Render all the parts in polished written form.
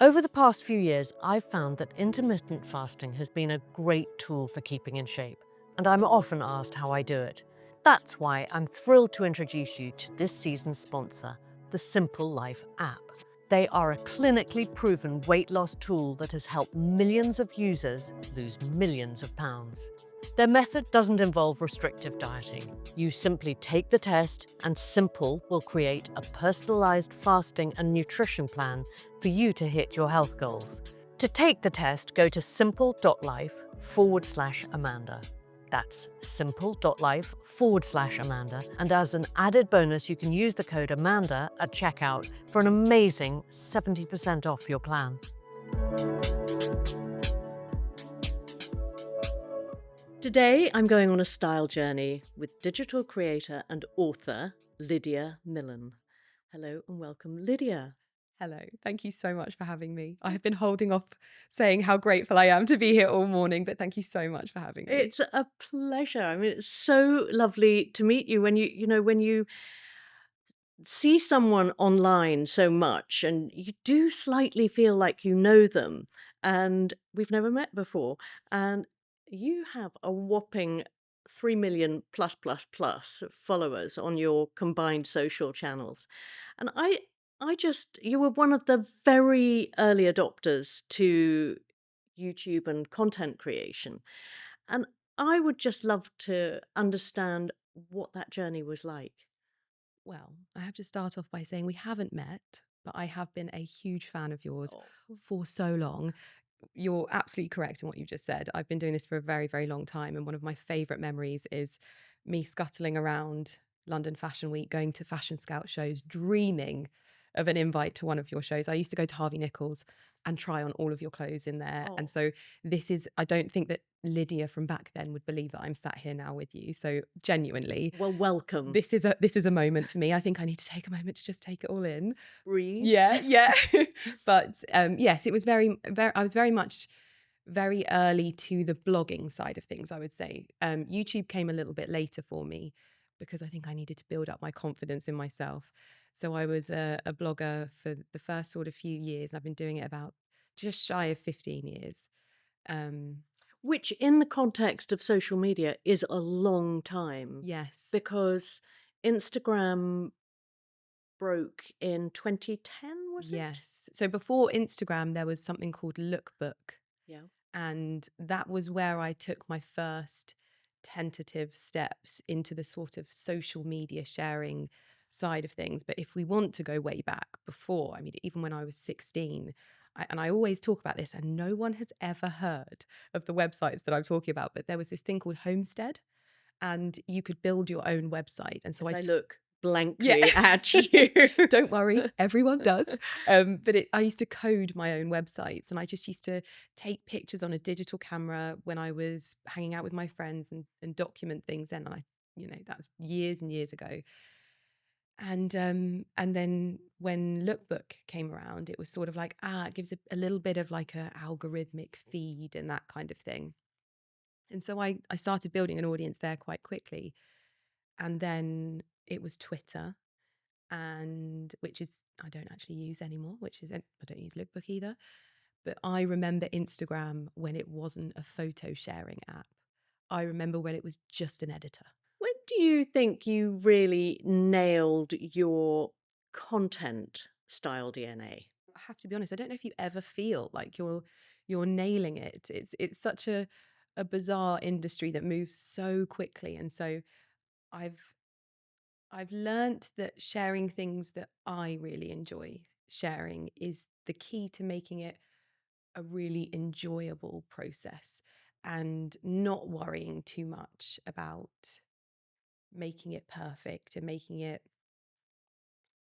Over the past few years, I've found that intermittent fasting has been a great tool for keeping in shape, and I'm often asked how I do it. That's why I'm thrilled to introduce you to this season's sponsor, the Simple Life app. They are a clinically proven weight loss tool that has helped millions of users lose millions of pounds. Their method doesn't involve restrictive dieting. You simply take the test, and Simple will create a personalized fasting and nutrition plan for you to hit your health goals. To take the test, go to simple.life/Amanda. That's simple.life/Amanda. And as an added bonus, you can use the code Amanda at checkout for an amazing 70% off your plan. Today, I'm going on a style journey with digital creator and author Lydia Millen. Hello and welcome, Lydia. Hello. Thank you so much for having me. I have been holding off saying how grateful I am to be here all morning, but thank you so much for having me. It's a pleasure. I mean, it's so lovely to meet you when when you see someone online so much and you do slightly feel like you know them and we've never met before. And you have a whopping 3 million plus followers on your combined social channels. And I just, you were one of the very early adopters to YouTube and content creation. And I would just love to understand what that journey was like. Well, I have to start off by saying we haven't met, but I have been a huge fan of yours Oh. for so long. You're absolutely correct in what you just said. I've been doing this for a very, very long time. And one of my favorite memories is me scuttling around London Fashion Week, going to fashion scout shows, dreaming of an invite to one of your shows. I used to go to Harvey Nichols and try on all of your clothes in there. And Oh. so I don't think that Lydia from back then would believe that I'm sat here now with you. So genuinely, Well, welcome. this is a moment for me. I think I need to take a moment to just take it all in. Breathe. Yeah, yeah. But, yes, it was very I was very much very early to the blogging side of things, I would say. YouTube came a little bit later for me because I think I needed to build up my confidence in myself. So I was a blogger for the first sort of few years. I've been doing it about just shy of 15 years. Um, Which, in the context of social media, is a long time yes. because Instagram broke in 2010, was it? Yes. So before Instagram, there was something called Lookbook. Yeah. And that was where I took my first tentative steps into the sort of social media sharing side of things. But if we want to go way back before, I mean, even when I was 16, and I always talk about this, and no one has ever heard of the websites that I'm talking about, but there was this thing called Homestead, and you could build your own website. And so As I I look yeah. blankly at you. Don't worry, everyone does. I used to code my own websites, and I just used to take pictures on a digital camera when I was hanging out with my friends and document things then. And that's years and years ago. And then when Lookbook came around, it was sort of like, it gives a little bit of like a algorithmic feed and that kind of thing. And so I started building an audience there quite quickly. And then it was Twitter, and which is I don't actually use anymore, I don't use Lookbook either. But I remember Instagram when it wasn't a photo sharing app. I remember when it was just an editor. When do you think you really nailed your content style DNA? I have to be honest, I don't know if you ever feel like you're nailing it. It's such a bizarre industry that moves so quickly. And so I've I've learnt that sharing things that I really enjoy sharing is the key to making it a really enjoyable process and not worrying too much about making it perfect and making it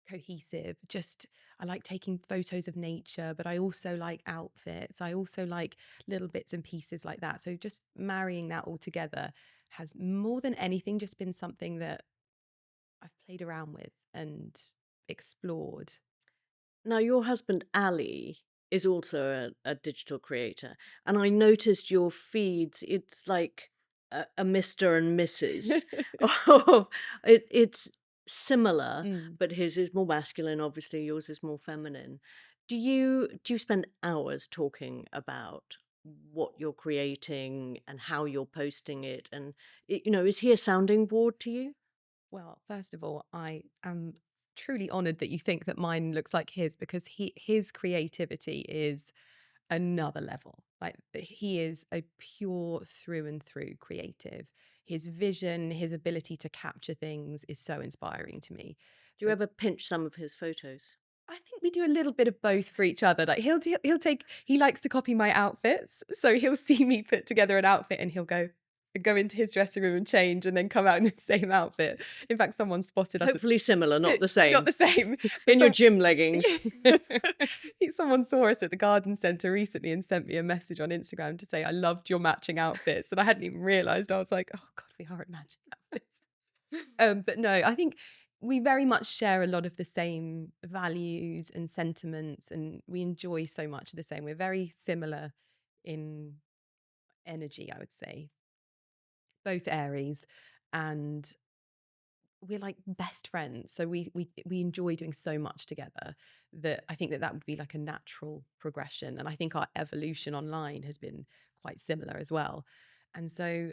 cohesive. Just, I like taking photos of nature, but I also like outfits. I also like little bits and pieces like that. So just marrying that all together has more than anything just been something that I've played around with and explored. Now, your husband, Ali, is also a digital creator, and I noticed your feeds, it's like a Mr. and Mrs. of it's similar, Mm. but his is more masculine, obviously, yours is more feminine. Do you spend hours talking about what you're creating and how you're posting it? And is he a sounding board to you? Well, first of all, I am truly honored that you think that mine looks like his, because his creativity is another level. Like, he is a pure through and through creative. His vision, his ability to capture things is so inspiring to me. Do you So ever pinch some of his photos? I think we do a little bit of both for each other. Like, he'll take, he likes to copy my outfits, so he'll see me put together an outfit and he'll go into his dressing room and change and then come out in the same outfit. In fact, someone spotted us at Hopefully similar, not the not same. the same, but In your gym leggings. someone saw us at the garden centre recently and sent me a message on Instagram to say I loved your matching outfits, and I hadn't even realised. I was like, oh God, we are at matching outfits. But no, I think we very much share a lot of the same values and sentiments, and we enjoy so much the same. We're very similar in energy, I would say, both Aries, and we're like best friends. So we enjoy doing so much together that I think that that would be like a natural progression. And I think our evolution online has been quite similar as well. And so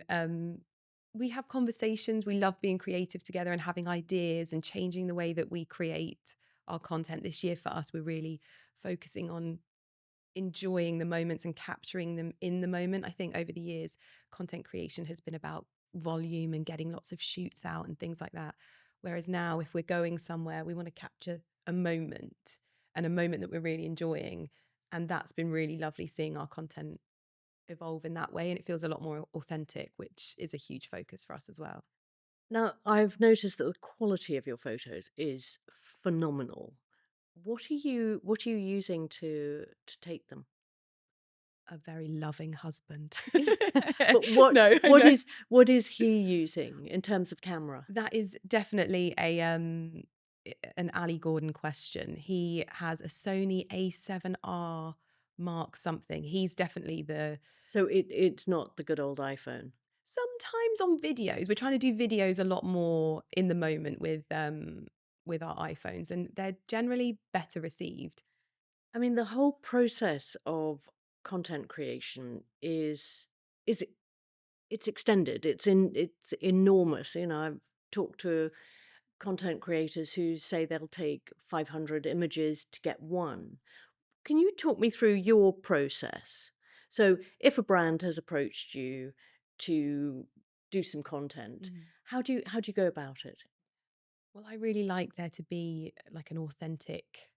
we have conversations. We love being creative together and having ideas and changing the way that we create our content. This year for us, we're really focusing on enjoying the moments and capturing them in the moment. I think over the years, content creation has been about volume and getting lots of shoots out and things like that. Whereas now, if we're going somewhere, we want to capture a moment, and a moment that we're really enjoying. And that's been really lovely seeing our content evolve in that way. And it feels a lot more authentic, which is a huge focus for us as well. Now, I've noticed that the quality of your photos is phenomenal. What are you using to take them? A very loving husband. But what No, what no. is what is he using in terms of camera? That is definitely an Ali Gordon question. He has a Sony A7R Mark something. He's definitely the So it's not the good old iPhone. sometimes on videos. We're trying to do videos a lot more in the moment with our iPhones, and they're generally better received. I mean, the whole process of content creation is it's extended. It's enormous. I've talked to content creators who say they'll take 500 images to get one. Can you talk me through your process? So, if a brand has approached you to do some content, Mhm. how do you go about it? Well, I really like there to be like an authentic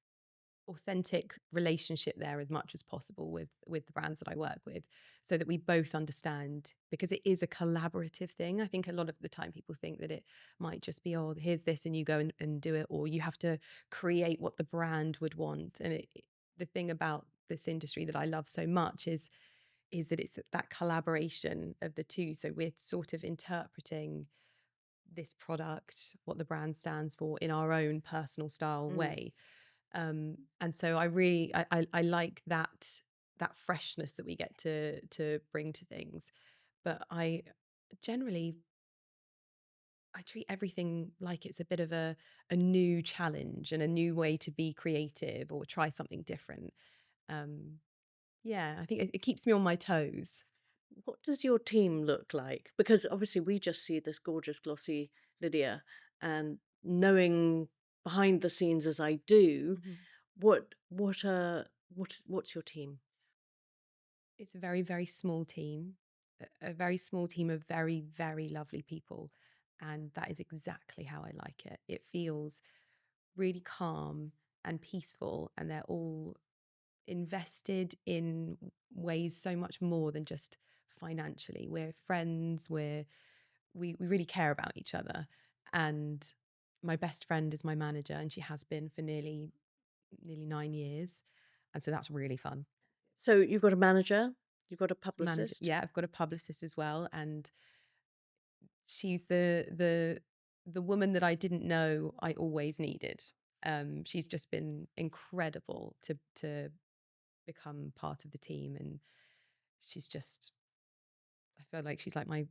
relationship there as much as possible with the brands that I work with, so that we both understand, because it is a collaborative thing. I think a lot of the time people think that it might just be, oh, here's this and you go and do it, or you have to create what the brand would want. And the thing about this industry that I love so much is that it's that collaboration of the two. So we're sort of interpreting this product, what the brand stands for, in our own personal style Mm. way. And so I really I like that freshness that we get to bring to things. But I generally I treat everything like it's a bit of a new challenge and a new way to be creative or try something different. Um, yeah, I think it keeps me on my toes. What does your team look like? Because obviously we just see this gorgeous, glossy Lydia, and knowing behind the scenes as I do, Mhm. what's your team? It's a very, very small team, a very small team of very, very lovely people. And that is exactly how I like it. It feels really calm and peaceful, and they're all invested in ways so much more than just financially. We're friends, we really care about each other. And my best friend is my manager, and she has been for nearly 9 years. And so that's really fun. So you've got a manager, you've got a Manager, publicist. yeah, I've got a publicist as well, and she's the woman that I didn't know I always needed. She's just been incredible to become part of the team, and she's just I feel like she's like my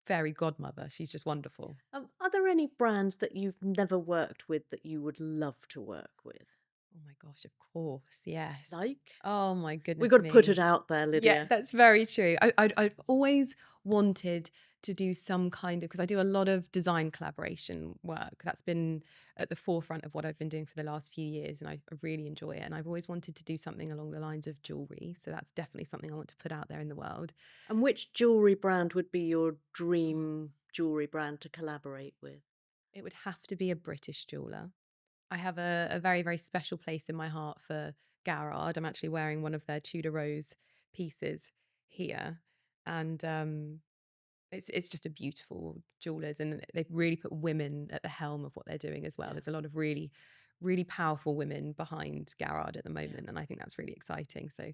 fairy godmother. She's just wonderful. Are there any brands that you've never worked with that you would love to work with? Oh my gosh, of course, yes. Like? Oh my We goodness gotta put it me. out there, Yeah, Lydia. that's very true. I've always wanted to do some kind of, because I do a lot of design collaboration work. That's been at the forefront of what I've been doing for the last few years, and I really enjoy it. And I've always wanted to do something along the lines of jewelry. So that's definitely something I want to put out there in the world. And which jewellery brand would be your Oh, dream jewellery brand to collaborate with? it would have to be a British jeweler. I have a very, very special place in my heart for Garrard. I'm actually wearing one of their Tudor Rose pieces here. And it's just a beautiful jewelers, and they've really put women at the helm of what they're doing as well. Yeah, There's a lot of really, really powerful women behind Garrard at the yeah. moment, and I think that's really exciting. So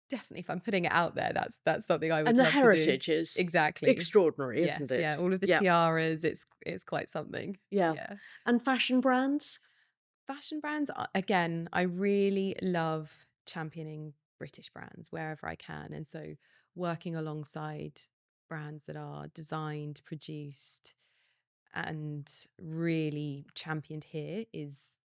definitely, if I'm putting it out there, that's something I And would the love to do. heritage is Exactly. extraordinary, isn't Yes. Yeah. it? All of the Yeah, tiaras. It's quite something. yeah. Yeah. And fashion brands? Fashion brands, again, I really love championing British brands wherever I can. And so working alongside brands that are designed, produced, and really championed here is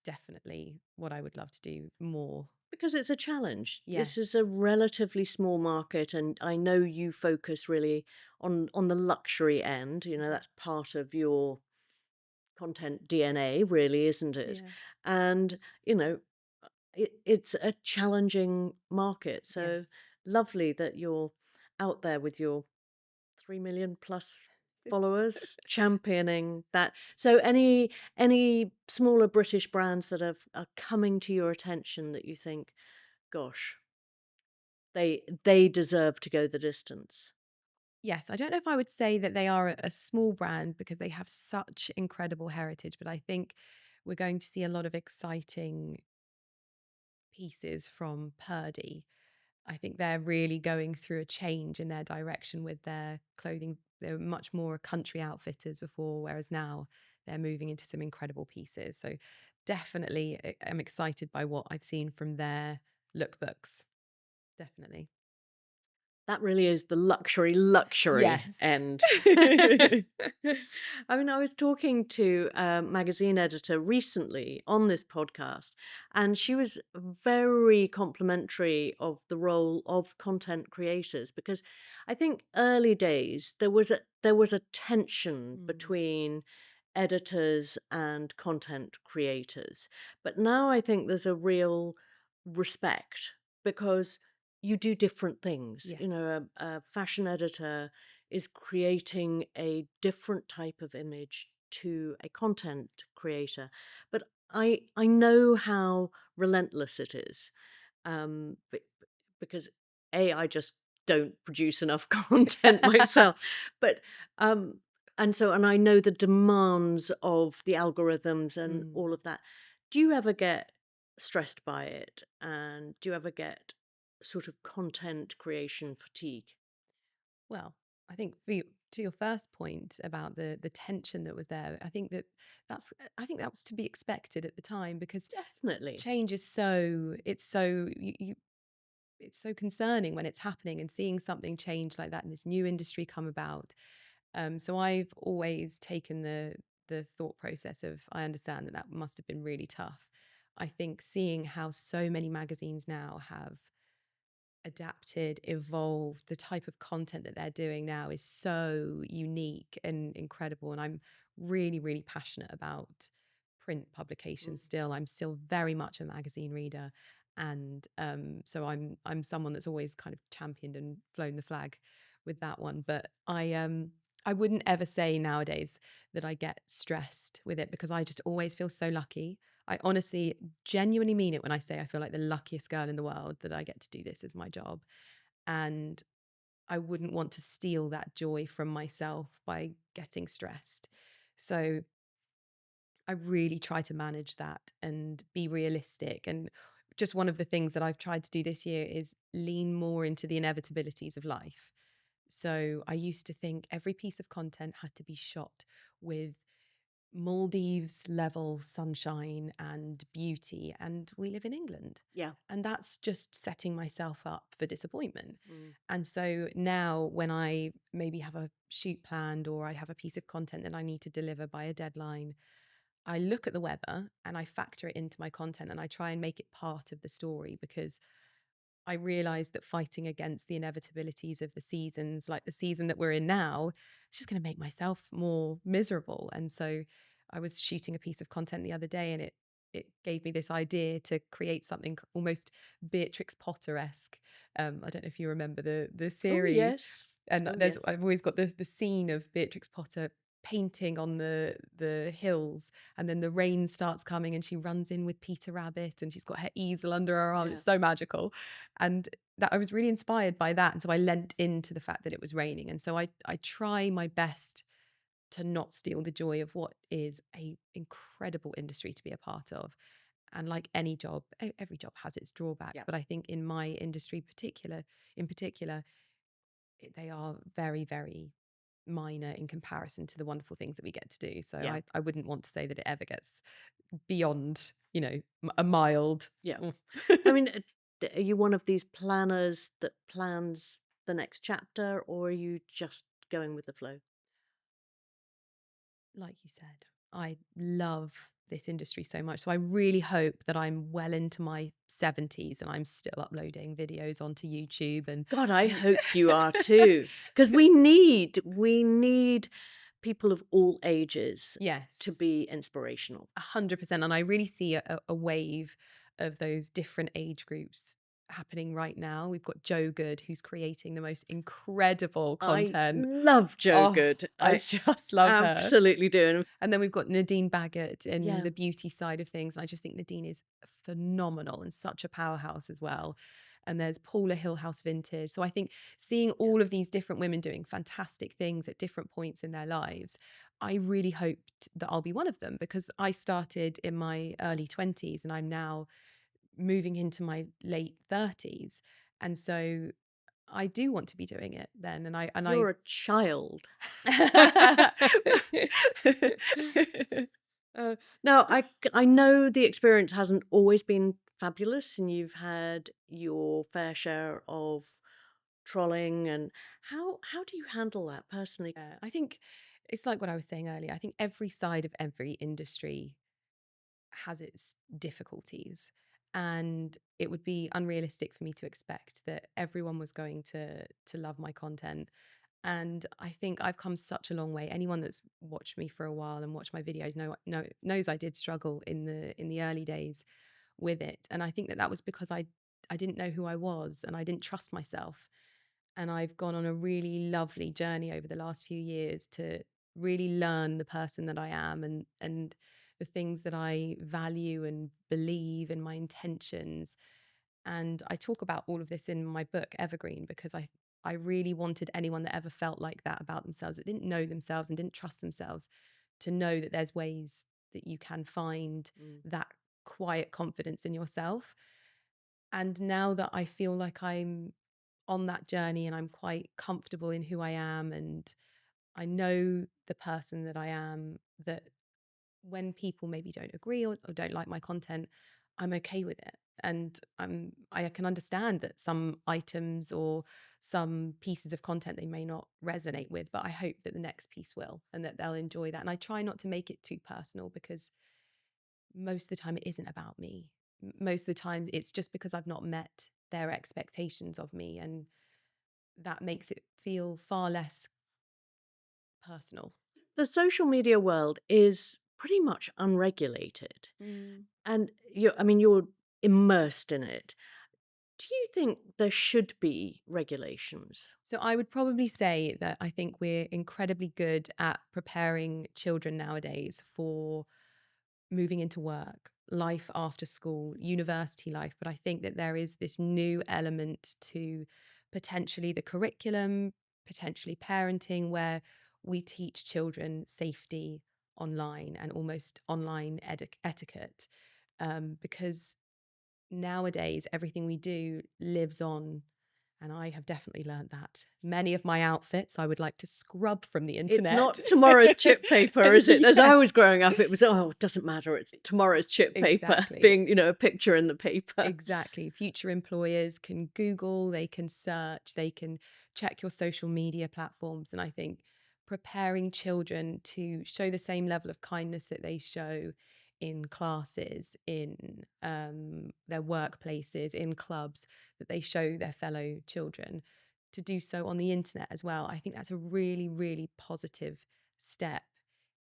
definitely what I would love to do more. Because it's a challenge. This is a Yes. relatively small market, and I know you focus really on the luxury end. You know, Mhm. that's part of your content DNA, really, isn't it? Yeah. And, you know, it's a challenging market. Yes. So lovely that you're out there with your 3 million plus followers championing that. So any smaller British brands that are coming to your attention that you think, gosh, they deserve to go the distance. Yes, I don't know if I would say that they are a small brand because they have such incredible heritage, but I think we're going to see a lot of exciting pieces from Purdy. I think they're really going through a change in their direction with their clothing. They were much more country outfitters before, whereas now they're moving into some incredible pieces. So definitely I'm excited by what I've seen from their lookbooks. Definitely. That really is the luxury Yes. end. I mean, I was talking to a magazine editor recently on this podcast, and she was very complimentary of the role of content creators because I think early days there was a tension Mm, between editors and content creators. But now I think there's a real respect because you do different things. yes. You know, a fashion editor is creating a different type of image to a content creator. But I know how relentless it is, because I just don't produce enough content myself, but um, and I know the demands of the algorithms and Mm. all of that. Do you ever get stressed by it, and do you ever get sort of content creation fatigue? Well, I think to your first point about the tension that was there, I think that was to be expected at the time because Definitely. change is so it's so it's so concerning when it's happening and seeing something change like that and this new industry come about. So I've always taken the thought process of I understand that that must have been really tough. I think seeing how so many magazines now have adapted, evolved. The type of content that they're doing now is so unique and incredible. And I'm really, really passionate about print Mm. publications still. I'm still very much a magazine reader. And so I'm someone that's always kind of championed and flown the flag with that one. But I wouldn't ever say nowadays that I get stressed with it because I just always feel so lucky. I honestly genuinely mean it when I say I feel like the luckiest girl in the world that I get to do this as my job. And I wouldn't want to steal that joy from myself by getting stressed. So I really try to manage that and be realistic. And just one of the things that I've tried to do this year is lean more into the inevitabilities of life. So I used to think every piece of content had to be shot with Maldives level sunshine and beauty, and we live in England. Yeah. And that's just setting myself up for disappointment. Mm. And so now, when I maybe have a shoot planned or I have a piece of content that I need to deliver by a deadline, I look at the weather and I factor it into my content and I try and make it part of the story, because I realized that fighting against the inevitabilities of the seasons, like the season that we're in now, it's just going to make myself more miserable. And so I was shooting a piece of content the other day, and it gave me this idea to create something almost Beatrix Potter-esque. I don't know if you remember the Oh, series. yes. And Oh, there's yes. I've always got the scene of Beatrix Potter painting on the hills, and then the rain starts coming and she runs in with Peter Rabbit and she's got her easel under her arm. Yeah. It's so magical. And that I was really inspired by that. And so I lent into the fact that it was raining. And so I try my best to not steal the joy of what is a incredible industry to be a part of. And like any job, every job has its drawbacks. Yeah. But I think in my industry in particular, they are very, very minor in comparison to the wonderful things that we get to do. So Yeah. I wouldn't want to say that it ever gets beyond, a mild. Yeah. "Mm." I mean, are you one of these planners that plans the next chapter, or are you just going with the flow? Like you said, I love this industry so much. So I really hope that I'm well into my 70s and I'm still uploading videos onto YouTube. And God, I I'm hope you are too, because we need people of all ages to yes, be inspirational. 100%. And I really see a wave of those different age groups happening right now. We've got Joe Good, who's creating the most incredible I content. love Joe Oh, Good. I I just love her. absolutely do. And And then we've got Nadine Baggett in yeah, the beauty side of things. I just think Nadine is phenomenal and such a powerhouse as well. And there's Paula Hillhouse Vintage. So I think seeing yeah, all of these different women doing fantastic things at different points in their lives, I really hoped that I'll be one of them, because I started in my early 20s and I'm now moving into my late 30s. And so I do want to be doing it then. And I you're a child. Uh, no, I know the experience hasn't always been fabulous, and you've had your fair share of trolling. And how do you handle that personally? Yeah, I think it's like what I was saying earlier. I think every side of every industry has its difficulties. And it would be unrealistic for me to expect that everyone was going to love my content. And I think I've come such a long way. Anyone that's watched me for a while and watched my videos knows I did struggle in the early days with it. And I think that that was because I didn't know who I was and I didn't trust myself. And I've gone on a really lovely journey over the last few years to really learn the person that I am, and the things that I value and believe, and my intentions. And I talk about all of this in my book Evergreen, because I really wanted anyone that ever felt like that about themselves, that didn't know themselves and didn't trust themselves, to know that there's ways that you can find Mm. that quiet confidence in yourself. And now that I feel like I'm on that journey and I'm quite comfortable in who I am, and I know the person that I am, that when people maybe don't agree or don't like my content, I'm okay with it. And I can understand that some items or some pieces of content they may not resonate with, but I hope that the next piece will, and that they'll enjoy that. And I try not to make it too personal, because most of the time it isn't about me. Most of the time it's just because I've not met their expectations of me, and that makes it feel far less personal. The social media world is pretty much unregulated, Mm. and you're immersed in it. Do you think there should be regulations? So I would probably say that I think we're incredibly good at preparing children nowadays for moving into work, life after school, university life. But I think that there is this new element to potentially the curriculum, potentially parenting, where we teach children safety online and almost online etiquette. Because nowadays everything we do lives on And I have definitely learned that. Many of my outfits I would like to scrub from the It's internet. not tomorrow's chip paper, is it? As I was Yes, growing up, it was, "Oh, it doesn't matter, it's tomorrow's chip paper," exactly. being, a picture in the paper. Exactly. Future employers can Google, they can search, they can check your social media platforms. And I think preparing children to show the same level of kindness that they show in classes, in their workplaces, in clubs, that they show their fellow children, to do so on the internet as well. I think that's a really, really positive step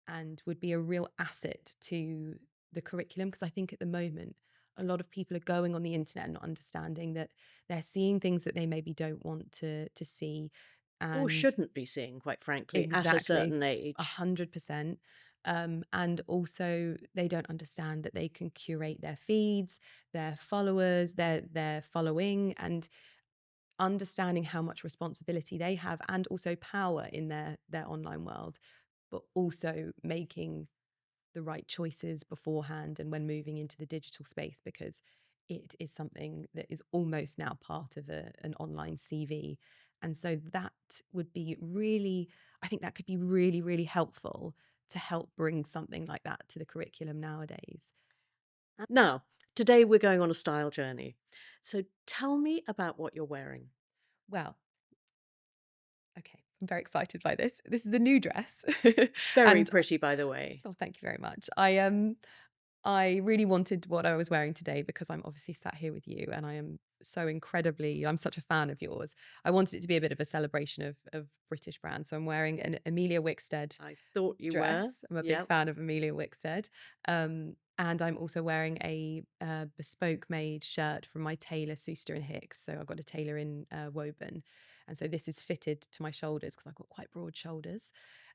and would be a real asset to the curriculum, because I think at the moment, a lot of people are going on the internet and not understanding that they're seeing things that they maybe don't want to see. Or And shouldn't be seeing, quite frankly, at a exactly, certain age. 100%. And also they don't understand that they can curate their feeds, their followers, their following, and understanding how much responsibility they have and also power in their online world, but also making the right choices beforehand and when moving into the digital space, because it is something that is almost now part of an online CV. And so that would be really, I think that could be really, really helpful to help bring something like that to the curriculum nowadays. Now, today we're going on a style journey. So tell me about what you're wearing. Well, okay, I'm very excited by this. This is a new dress. Very And pretty, by the way. oh, thank you very much. I really wanted what I was wearing today because I'm obviously sat here with you and I am so incredibly, I'm such a fan of yours. I wanted it to be a bit of a celebration of British brands. So I'm wearing an Amelia Wickstead I thought you were. dress. I'm a big Yep, fan of Amelia Wickstead. And I'm also wearing a bespoke made shirt from my tailor, Suster and Hicks. So I've got a tailor in Woburn. And so this is fitted to my shoulders because I've got quite broad shoulders.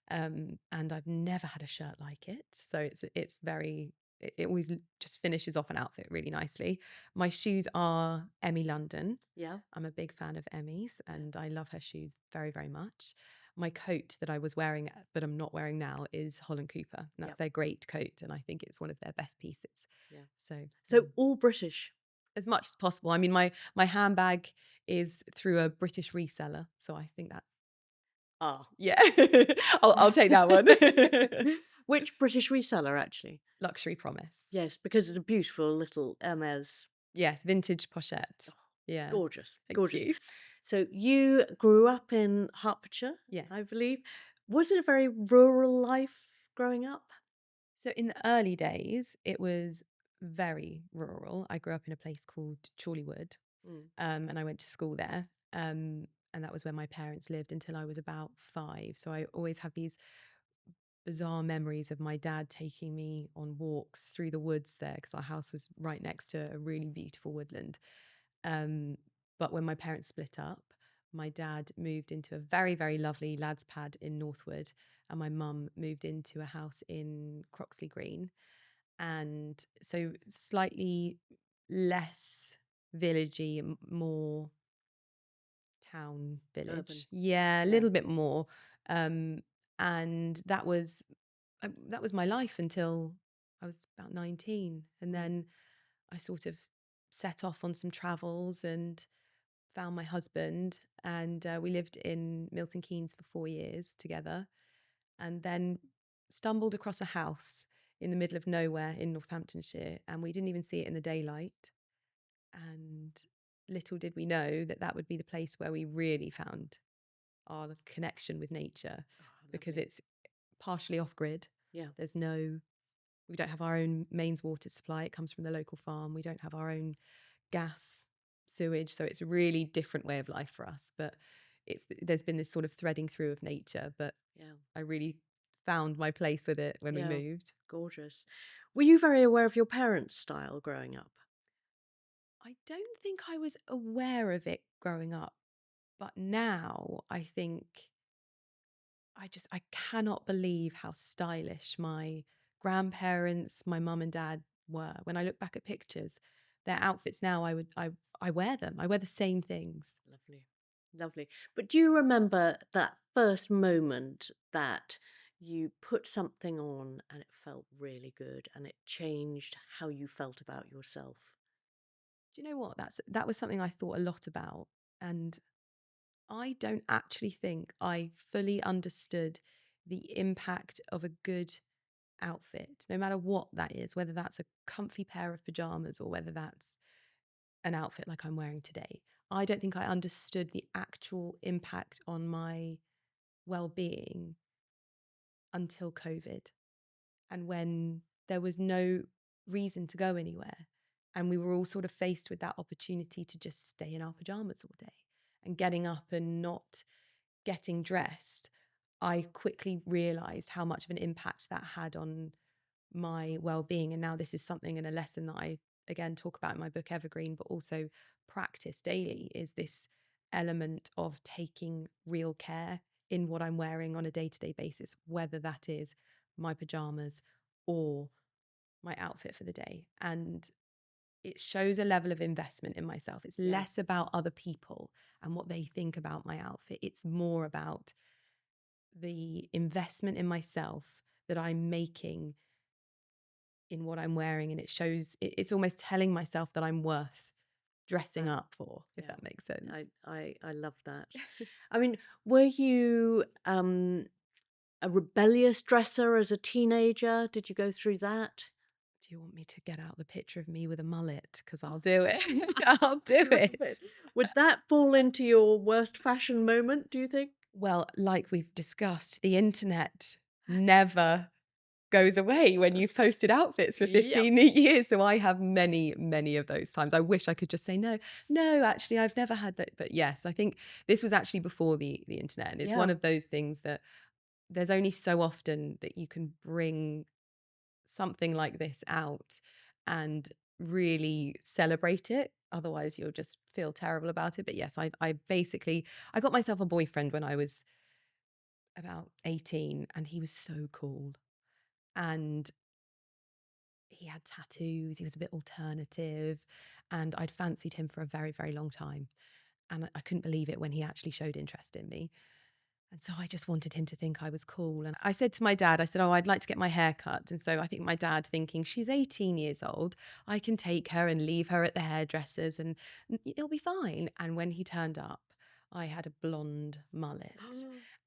And I've never had a shirt like it. So it's very it always just finishes off an outfit really nicely. My shoes are Emmy London. yeah, I'm a big fan of Emmy's yeah, and I love her shoes very, very much. My coat that I was wearing, but I'm not wearing now, is Holland Cooper. And that's yeah, their great coat. And I think it's one of their best pieces. yeah. So, So all British. as much as possible. I mean, my handbag is through a British reseller. So I think that, Ah. yeah, I'll take that one. Which British reseller, actually? Luxury Promise. Yes, because it's a beautiful little Hermes. Yes, vintage pochette. Oh, Yeah. gorgeous, Thank gorgeous. you. So you grew up in Hertfordshire, Yes. I believe. Was it a very rural life growing up? So in the early days, it was very rural. I grew up in a place called Chorleywood, Mm. and I went to school there. And that was where my parents lived until I was about 5. So I always have these bizarre memories of my dad taking me on walks through the woods there because our house was right next to a really beautiful woodland. Um, but when my parents split up, my dad moved into a very, very lovely lads' pad in Northwood, and my mum moved into a house in Croxley Green. And so slightly less villagey, more town Urban. village. Yeah, a Yeah. little bit more. Um, and that was my life until I was about 19. And Mm. then I sort of set off on some travels and found my husband. And we lived in Milton Keynes for 4 years together. And then stumbled across a house in the middle of nowhere in Northamptonshire. And we didn't even see it in the daylight. And little did we know that that would be the place where we really found our connection with nature, Oh, because lovely. it's partially off grid. Yeah. There's no, we don't have our own mains water supply. It comes from the local farm. We don't have our own gas, sewage. So it's a really different way of life for us. But there's been this sort of threading through of nature. But Yeah. I really found my place with it when we Yeah. moved. Gorgeous. Were you very aware of your parents' style growing up? I don't think I was aware of it growing up, but now I think I cannot believe how stylish my grandparents, my mum and dad were. When I look back at pictures, their outfits now, I wear them. I wear the same things. Lovely. Lovely. But do you remember that first moment that you put something on and it felt really good and it changed how you felt about yourself? Do you know what? That was something I thought a lot about. And I don't actually think I fully understood the impact of a good outfit, no matter what that is, whether that's a comfy pair of pajamas or whether that's an outfit like I'm wearing today. I don't think I understood the actual impact on my well-being until COVID, and when there was no reason to go anywhere, and we were all sort of faced with that opportunity to just stay in our pajamas all day and getting up and not getting dressed. I quickly realized how much of an impact that had on my well-being. And now this is something and a lesson that I again talk about in my book Evergreen, but also practice daily, is this element of taking real care in what I'm wearing on a day-to-day basis, whether that is my pajamas or my outfit for the day. And it shows a level of investment in myself. It's Yeah. less about other people and what they think about my outfit. It's more about the investment in myself that I'm making in what I'm wearing. And it shows, it's almost telling myself that I'm worth dressing That. up for, if Yeah. that makes sense. I love that. I mean, were you a rebellious dresser as a teenager? Did you go through that? Do you want me to get out the picture of me with a mullet? Because I'll do it. I'll do I love it. it. Would that fall into your worst fashion moment, do you think? Well, like we've discussed, the internet never goes away when you've posted outfits for Yep. 15 years. So I have many, many of those times. I wish I could just say no. No, actually I've never had that. But yes, I think this was actually before the internet. And it's one Yeah. of those things that there's only so often that you can bring something like this out and really celebrate it. Otherwise you'll just feel terrible about it. But yes, I basically I got myself a boyfriend when I was about 18, and he was so cool. And he had tattoos, he was a bit alternative, and I'd fancied him for a very, very long time. And I couldn't believe it when he actually showed interest in me. And so I just wanted him to think I was cool. And I said to my dad, I said, "Oh, I'd like to get my hair cut." And so I think my dad, thinking she's 18 years old, I can take her and leave her at the hairdresser's and it'll be fine. And when he turned up, I had a blonde mullet.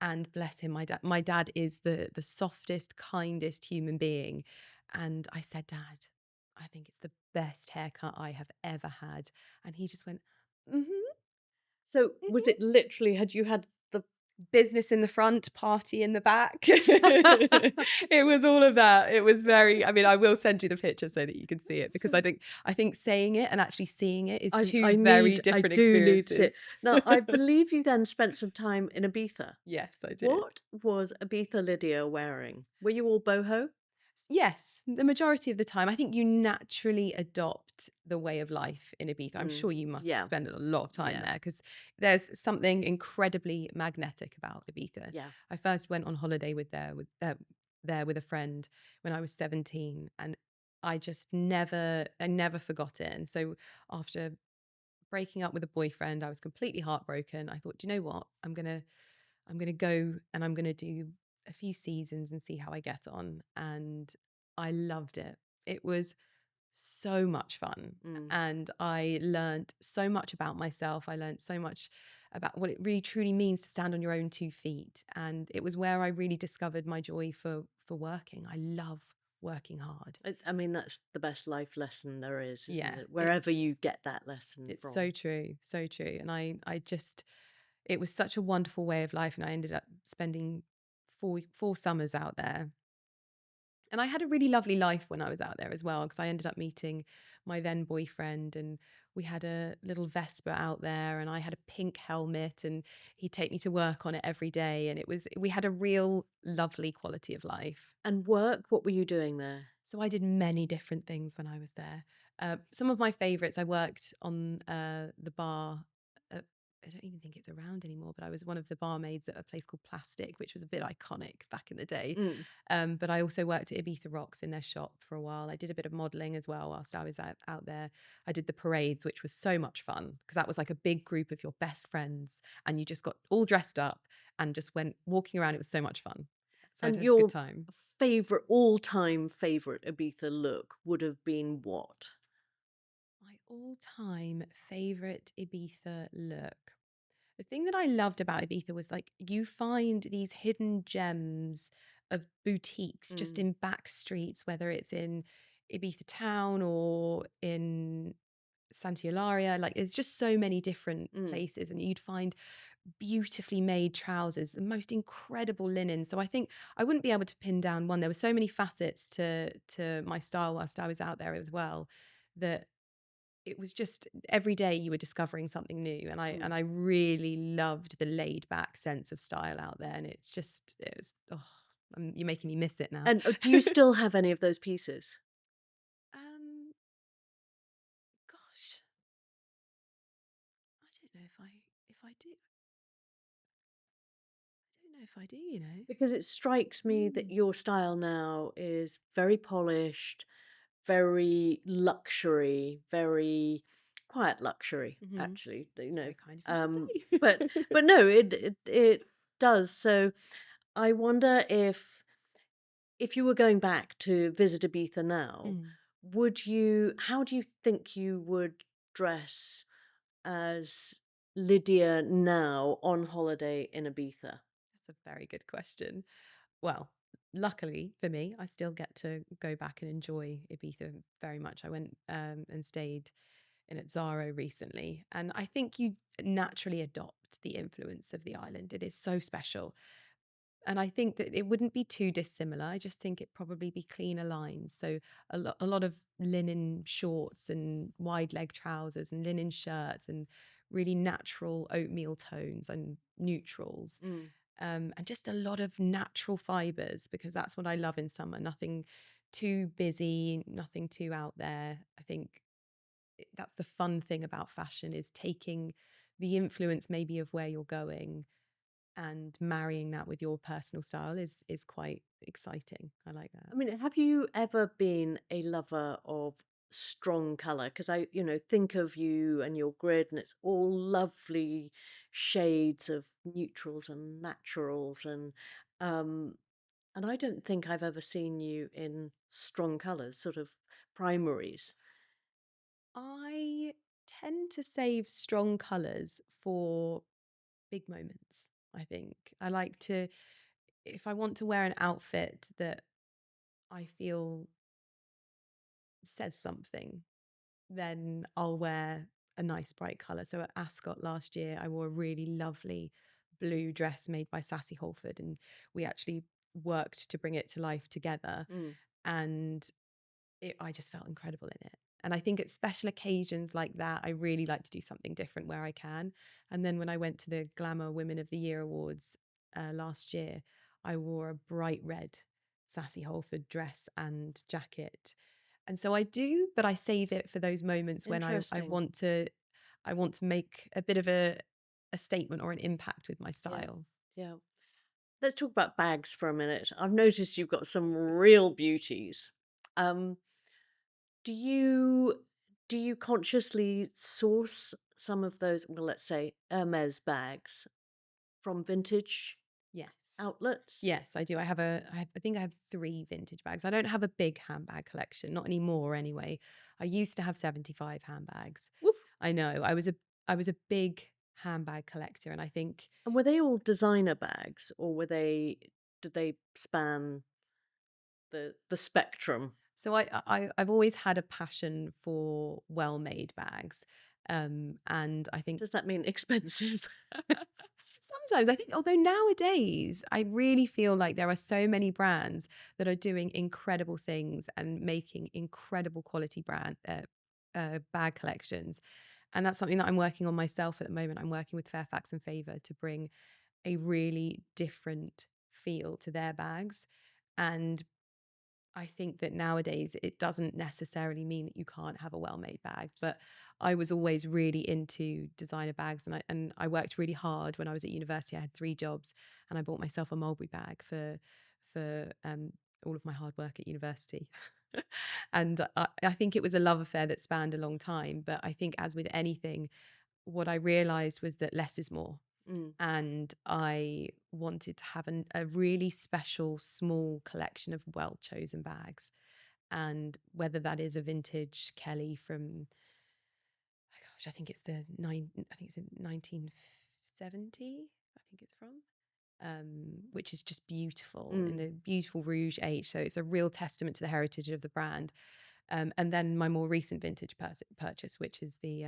And bless him, my dad is the softest, kindest human being. And I said, "Dad, I think it's the best haircut I have ever had." And he just went, "Mm-hmm, So, was mm-hmm." it literally had you had the Business in the front, party in the back. It was all of that. It was very, I mean, I will send you the picture so that you can see it, because I think saying it and actually seeing it is two very I different do need to see it. experiences. Now, I believe you then spent some time in Ibiza. Yes, I did. What was Ibiza Lydia wearing? Were you all boho? Yes, the majority of the time, I think you naturally adopt the way of life in Ibiza. I'm Mm. sure you must Yeah, spend a lot of time yeah, there because there's something incredibly magnetic about Ibiza. yeah. I first went on holiday there with a friend when I was 17, and I never forgot it. And so after breaking up with a boyfriend, I was completely heartbroken. I thought, "Do you know what? I'm gonna go and I'm gonna do a few seasons and see how I get on." And I loved it. It was so much fun. Mm. And I learned so much about myself. I learned so much about what it really truly means to stand on your own 2 feet. And it was where I really discovered my joy for working. I love working hard. I mean, that's the best life lesson there is, isn't Yeah, it? Wherever you get that lesson it's so from. true, so true. And I just it was such a wonderful way of life, and I ended up spending four summers out there. And I had a really lovely life when I was out there as well, because I ended up meeting my then boyfriend, and we had a little Vespa out there, and I had a pink helmet, and he'd take me to work on it every day. And we had a real lovely quality of life. And work, what were you doing there? So I did many different things when I was there. Some of my favorites, I worked on the bar. At, I don't even think it's around anymore, but I was one of the barmaids at a place called Plastic, which was a bit iconic back in the day. Mm. But I also worked at Ibiza Rocks in their shop for a while. I did a bit of modeling as well whilst I was out there. I did the parades, which was so much fun because that was like a big group of your best friends, and you just got all dressed up and just went walking around. It was so much fun. So I And had a good your time. favorite, all-time favorite Ibiza look would have been what? My all-time favorite Ibiza look. The thing that I loved about Ibiza was like you find these hidden gems of boutiques just Mm, in back streets, whether it's in Ibiza town or in Santa Eulalia. Like there's just so many different mm, places, and you'd find beautifully made trousers, the most incredible linen. So I think I wouldn't be able to pin down one. There were so many facets to my style whilst I was out there as well that it was just every day you were discovering something new, and I mm. and I really loved the laid back sense of style out there, and it was you're making me miss it now. And, do you still have any of those pieces? um Gosh, I don't know if I do. I don't know if I do, you know. Because it strikes me that Mm. your style now is very polished, very luxury, very quiet luxury, Hmm. actually, It's very kind of you to but say. no, it does. So I wonder if you were going back to visit Ibiza now, Mm. would you how do you think you would dress as Lydia now on holiday in Ibiza? That's a very good question. Well, luckily for me, I still get to go back and enjoy Ibiza very much. I went and stayed in at Zaro recently, and I think you naturally adopt the influence of the island. It is so special. And I think that it wouldn't be too dissimilar. I just think it'd probably be cleaner lines. So a lot of linen shorts and wide leg trousers and linen shirts and really natural oatmeal tones and neutrals, Mm. and just a lot of natural fibers because that's what I love in summer. Nothing too busy, nothing too out there. I think that's the fun thing about fashion is taking the influence maybe of where you're going and marrying that with your personal style is quite exciting. I like that. I mean, have you ever been a lover of strong color? Because think of you and your grid, and it's all lovely shades of neutrals and naturals, um, and I don't think I've ever seen you in strong colors, sort of primaries. I tend to save strong colors for big moments. I think I like to, if I want to wear an outfit that I feel says something, then I'll wear a nice bright color. So at Ascot last year, I wore a really lovely blue dress made by Sassy Holford, and we actually worked to bring it to life together. Mm, And I just felt incredible in it. And I think at special occasions like that, I really like to do something different where I can. And then when I went to the Glamour Women of the Year Awards last year, I wore a bright red Sassy Holford dress and jacket. And so I do, but I save it for those moments when interesting. I want to make a bit of a statement or an impact with my Yeah, style. yeah. Let's talk about bags for a minute. I've noticed you've got some real beauties. Um, Do you do you consciously source some of those, well, let's say Hermes bags from vintage Yes. outlets? Yes, I do. I think I have 3 vintage bags. I don't have a big handbag collection, not anymore anyway. I used to have 75 handbags. Woof. I know. I was a big handbag collector, and I think And were they all designer bags, or did they span the spectrum? so I've always had a passion for well-made bags. And I think Does that mean expensive? sometimes I think, although nowadays I really feel like there are so many brands that are doing incredible things and making incredible quality bag collections, and that's something that I'm working on myself at the moment. I'm working with Fairfax and Favour to bring a really different feel to their bags, and I think that nowadays it doesn't necessarily mean that you can't have a well-made bag, but I was always really into designer bags, and I worked really hard when I was at university. I had 3 jobs, and I bought myself a Mulberry bag for all of my hard work at university. And I think it was a love affair that spanned a long time. But I think, as with anything, what I realized was that less is more, Mm, and I wanted to have a really special small collection of well chosen bags. And whether that is a vintage Kelly from, oh gosh, I think it's the 1960s 70, I think it's from. Which is just beautiful in Mm. the beautiful rouge age. So it's a real testament to the heritage of the brand. And then my more recent vintage purchase, which is the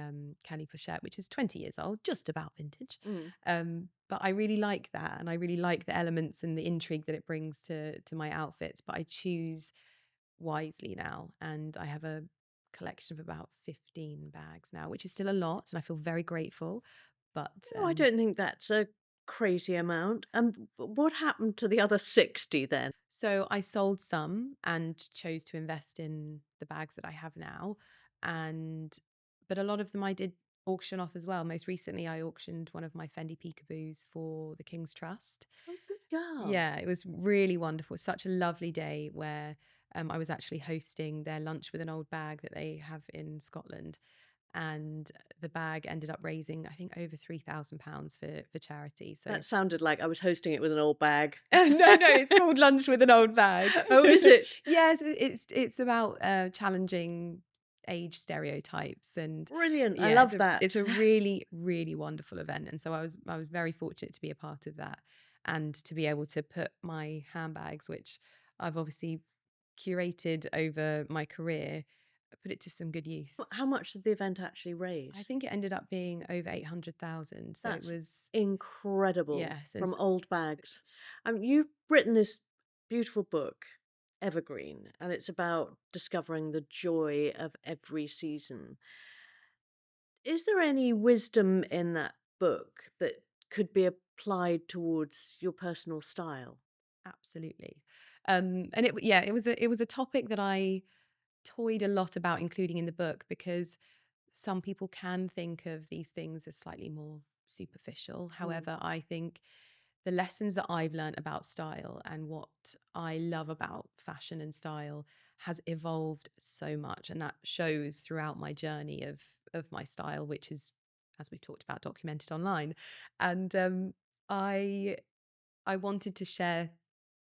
Canny Pochette, which is 20 years old, just about vintage. Mm. But I really like that, and I really like the elements and the intrigue that it brings to my outfits. But I choose wisely now, and I have a collection of about 15 bags now, which is still a lot, and I feel very grateful. But No, I don't think that's a crazy amount. What happened to the other 60 then? so I sold some and chose to invest in the bags that I have now. And but a lot of them I did auction off as well. Most recently I auctioned one of my Fendi Peekaboos for the King's Trust. Oh, good girl. Yeah, it was really wonderful. Such a lovely day where I was actually hosting their lunch with an old bag that they have in Scotland. And the bag ended up raising, I think, over £3,000 for charity. So That sounded like I was hosting it with an old bag. no, no, it's called Lunch with an Old Bag. Oh, is it? Yes, it's about challenging age stereotypes, and Brilliant. I yeah, love it's that. a really really wonderful event, and so I was very fortunate to be a part of that and to be able to put my handbags, which I've obviously curated over my career, put it to some good use. How much did the event actually I raise? think it ended up being over 800,000, so it That's was incredible yes, from old bags. You've written this beautiful book, Evergreen, and it's about discovering the joy of every season. Is there any wisdom in that book that could be applied towards your personal style? absolutely. And yeah, it was a topic that I toyed a lot about including in the book because some people can think of these things as slightly more superficial. Mm. However, I think the lessons that I've learned about style and what I love about fashion and style has evolved so much, and that shows throughout my journey of my style, which is, as we talked about, documented online. And I I wanted to share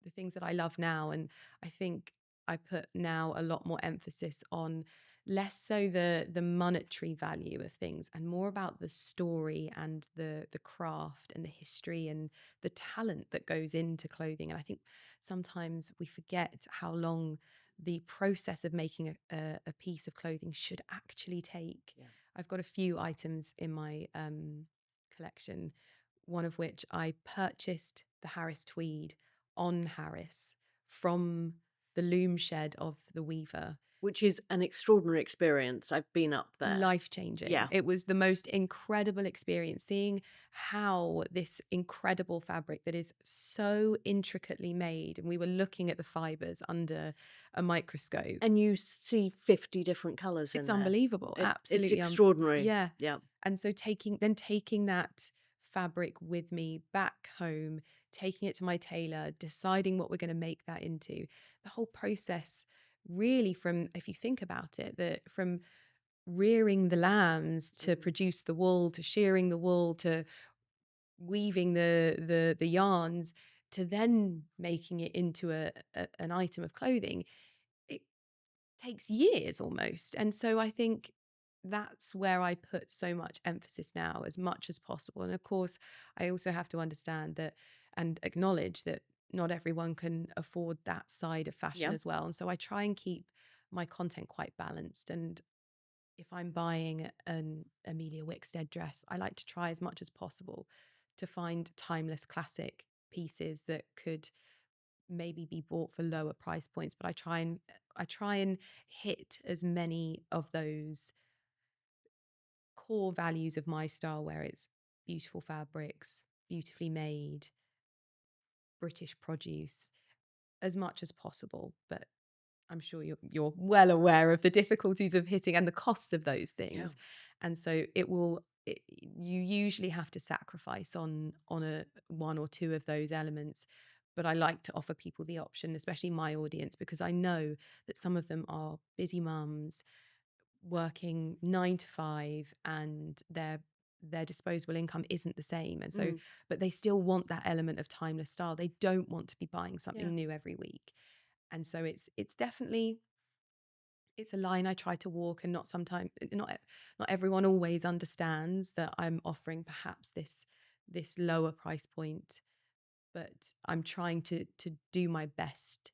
the things that I love now. And I think I put now a lot more emphasis on less so the monetary value of things and more about the story and the craft and the history and the talent that goes into clothing. And I think sometimes we forget how long the process of making a piece of clothing should actually take. Yeah. I've got a few items in my collection, one of which I purchased the Harris tweed on Harris from the loom shed of the weaver. Which is an extraordinary experience. I've been up there. Life changing. Yeah. It was the most incredible experience seeing how this incredible fabric that is so intricately made, and we were looking at the fibers under a microscope. And you see 50 different colors It's in there. unbelievable. It's Absolutely. extraordinary. Yeah. Yeah. And so taking that fabric with me back home, taking it to my tailor, deciding what we're going to make that into, the whole process really from, if you think about it, from rearing the lambs to Mm. produce the wool, to shearing the wool, to weaving the yarns, to then making it into an item of clothing. It takes years almost. And so I think that's where I put so much emphasis now, as much as possible. And of course, I also have to understand that and acknowledge that not everyone can afford that side of fashion Yeah. as well. And so I try and keep my content quite balanced. And if I'm buying an Amelia Wickstead dress, I like to try as much as possible to find timeless classic pieces that could maybe be bought for lower price points, but I try and hit as many of those core values of my style where it's beautiful fabrics, beautifully made, British produce as much as possible. But I'm sure you're well aware of the difficulties of hitting and the costs of those Yeah. things. And so you usually have to sacrifice on a one or two of those elements. But I like to offer people the option, especially my audience, because I know that some of them are busy mums working 9 to 5, and their disposable income isn't the same. And so, Mm. but they still want that element of timeless style. They don't want to be buying Yeah. something new every week. And so it's definitely, it's a line I try to walk, and not everyone always understands that I'm offering perhaps this lower price point, but I'm trying to do my best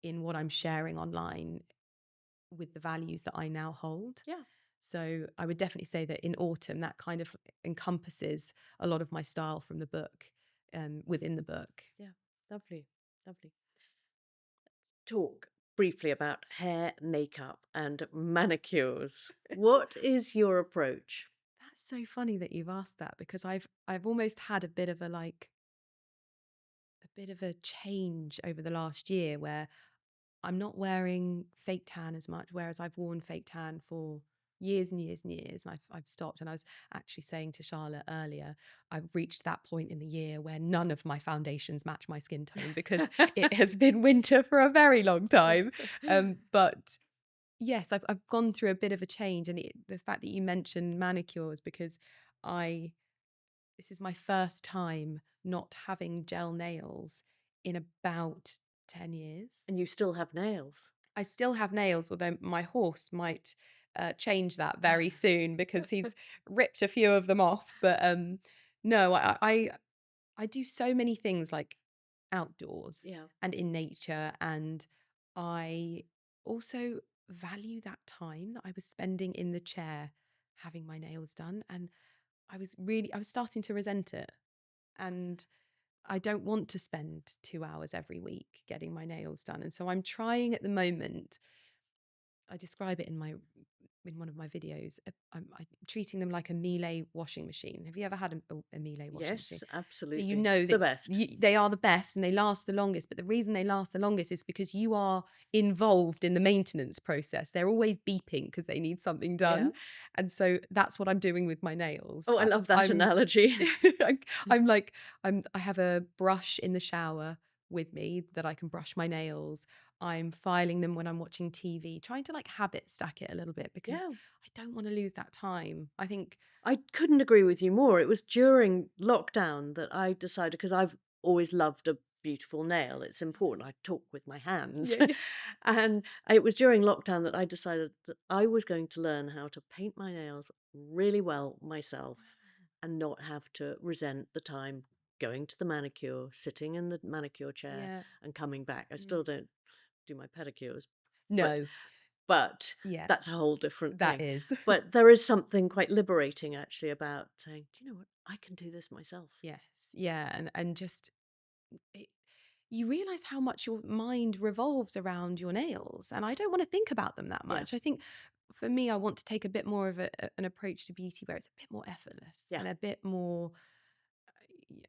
in what I'm sharing online with the values that I now hold. Yeah. So I would definitely say that in autumn, that kind of encompasses a lot of my style from the book, within the book. Yeah. Lovely. Lovely. Talk briefly about hair, makeup, and manicures. What is your approach? That's so funny that you've asked that, because I've almost had a bit of a change over the last year where I'm not wearing fake tan as much, whereas I've worn fake tan for years and years and years. And I've stopped. And I was actually saying to Charlotte earlier, I've reached that point in the year where none of my foundations match my skin tone because it has been winter for a very long time. But yes, I've gone through a bit of a change, and the fact that you mentioned manicures, because I this is my first time not having gel nails in about 10 years. And you still have nails. I still have nails, although my horse might change that very soon because he's ripped a few of them off. But no, I do so many things like outdoors Yeah. and in nature, and I also value that time that I was spending in the chair having my nails done, and I was starting to resent it, and I don't want to spend 2 hours every week getting my nails done, and so I'm trying at the moment. I describe it in one of my videos. I'm treating them like a Miele washing machine. Have you ever had a Miele washing machine? Yes, So you absolutely. know The that best. they are the best and they last the longest. But the reason they last the longest is because you are involved in the maintenance process. They're always beeping because they need something Yeah. done, and so that's what I'm doing with my nails. Oh, I love that I'm analogy. I- I'm like I have a brush in the shower with me that I can brush my nails. I'm filing them when I'm watching TV, trying to like habit stack it a little bit because Yeah. I don't want to lose that time. I think, I couldn't agree with you more. It was during lockdown that I decided, because I've always loved a beautiful nail. It's important. I talk with my hands. yeah, yeah. And it was during lockdown that I decided that I was going to learn how to paint my nails really well myself and not have to resent the time going to the manicure, sitting in the manicure chair Yeah. and coming back. I Mm. still don't do my pedicures, but No, but yeah, that's a whole different that thing. is. But there is something quite liberating actually about saying, "Do you know what? I can do this myself." Yes, yeah, and just it, you realize how much your mind revolves around your nails, and I don't want to think about them that Yeah, much. I think for me, I want to take a bit more of an approach to beauty where it's a bit more effortless yeah. and a bit more.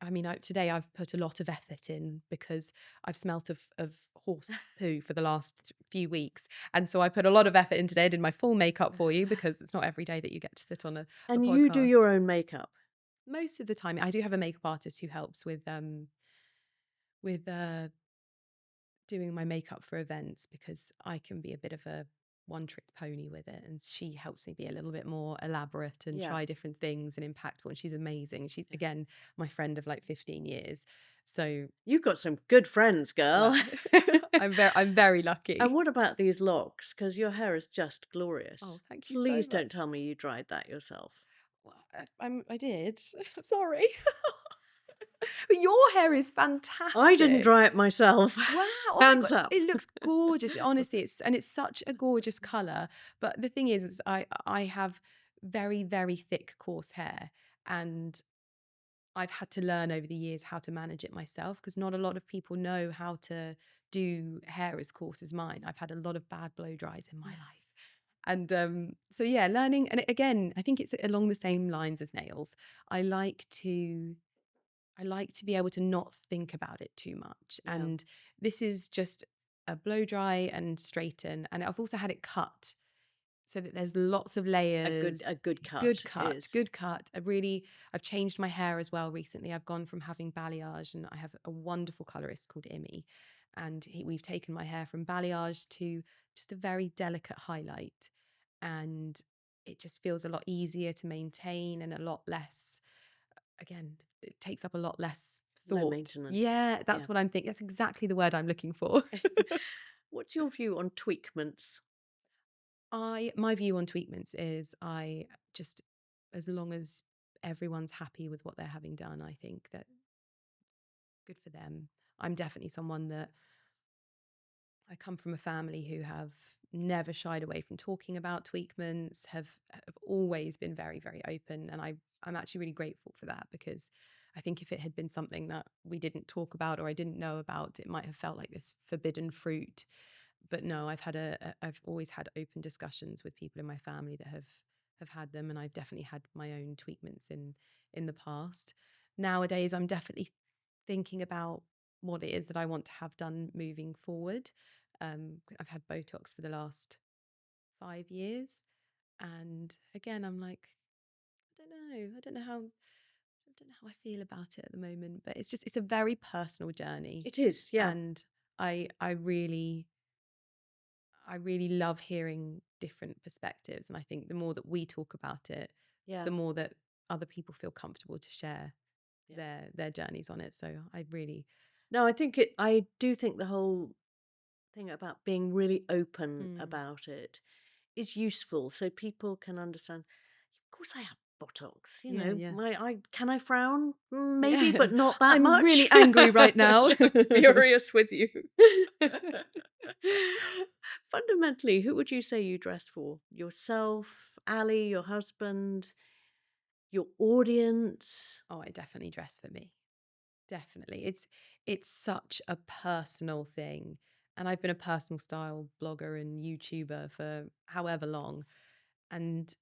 I mean, today I've put a lot of effort in because I've smelt of horse poo for the last few weeks. And so I put a lot of effort in today. I did my full makeup for you because it's not every day that you get to sit on a And you do your podcast. own makeup? Most of the time, I do have a makeup artist who helps with doing my makeup for events because I can be a bit of a one trick pony with it, and she helps me be a little bit more elaborate and Yeah, try different things and impactful, and she's amazing. She, yeah. again, my friend of like 15 years. So You've got some good friends, girl. well, I'm very And lucky. what about these locks? Because your hair is just Oh, glorious. thank you so Please don't much. tell me you dried that yourself. Well, I did. Sorry. But your hair is I didn't fantastic. dry it myself. Wow. Oh my Hands God. up. It looks gorgeous. Honestly, it's such a gorgeous color. But the thing is I have very, very thick, coarse hair. And I've had to learn over the years how to manage it myself because not a lot of people know how to do hair as coarse as mine. I've had a lot of bad blow dries in my life. And so yeah, learning, and again, I think it's along the same lines as nails. I like to I like to be able to not think about it too much. Yeah, And this is just a blow dry and straighten. And I've also had it cut so that there's lots of layers. a good cut is Good cut. I've changed my hair as well recently. I've gone from having balayage, and I have a wonderful colorist called Imi. And we've taken my hair from balayage to just a very delicate highlight. And it just feels a lot easier to maintain and a lot less, again, it takes up a lot less low thought. maintenance. Yeah, Yeah. that's what I'm thinking. That's exactly the word I'm looking for. What's your view on tweakments? My view on treatments is I just, as long as everyone's happy with what they're having done, I think that good for them. I'm definitely someone that I come from a family who have never shied away from talking about tweakments, have always been very, very open. And I'm actually really grateful for that, because I think if it had been something that we didn't talk about or I didn't know about, it might have felt like this forbidden fruit. But no, I've always had open discussions with people in my family that have had them, and I've definitely had my own tweakments in the past. Nowadays, I'm definitely thinking about what it is that I want to have done moving forward. I've had Botox for the last 5 years, and again, I'm like, I don't know, I don't know how I feel about it at the moment. But it's a very personal journey, It is, yeah, and I really love hearing different perspectives, and I think the more that we talk about it, yeah, the more that other people feel comfortable to share yeah. their journeys on it. So I really, No, I do think the whole thing about being really open mm, about it is useful so people can understand. Of course, I have Botox. yeah, yeah. Can I frown? Maybe, Yeah, but not that I'm much. really angry right now. Furious with you. Fundamentally, who would you say you dress for? Yourself, Ali, your husband, your audience? Oh, I definitely dress for me. Definitely. It's such a personal thing. And I've been a personal style blogger and YouTuber for however long. And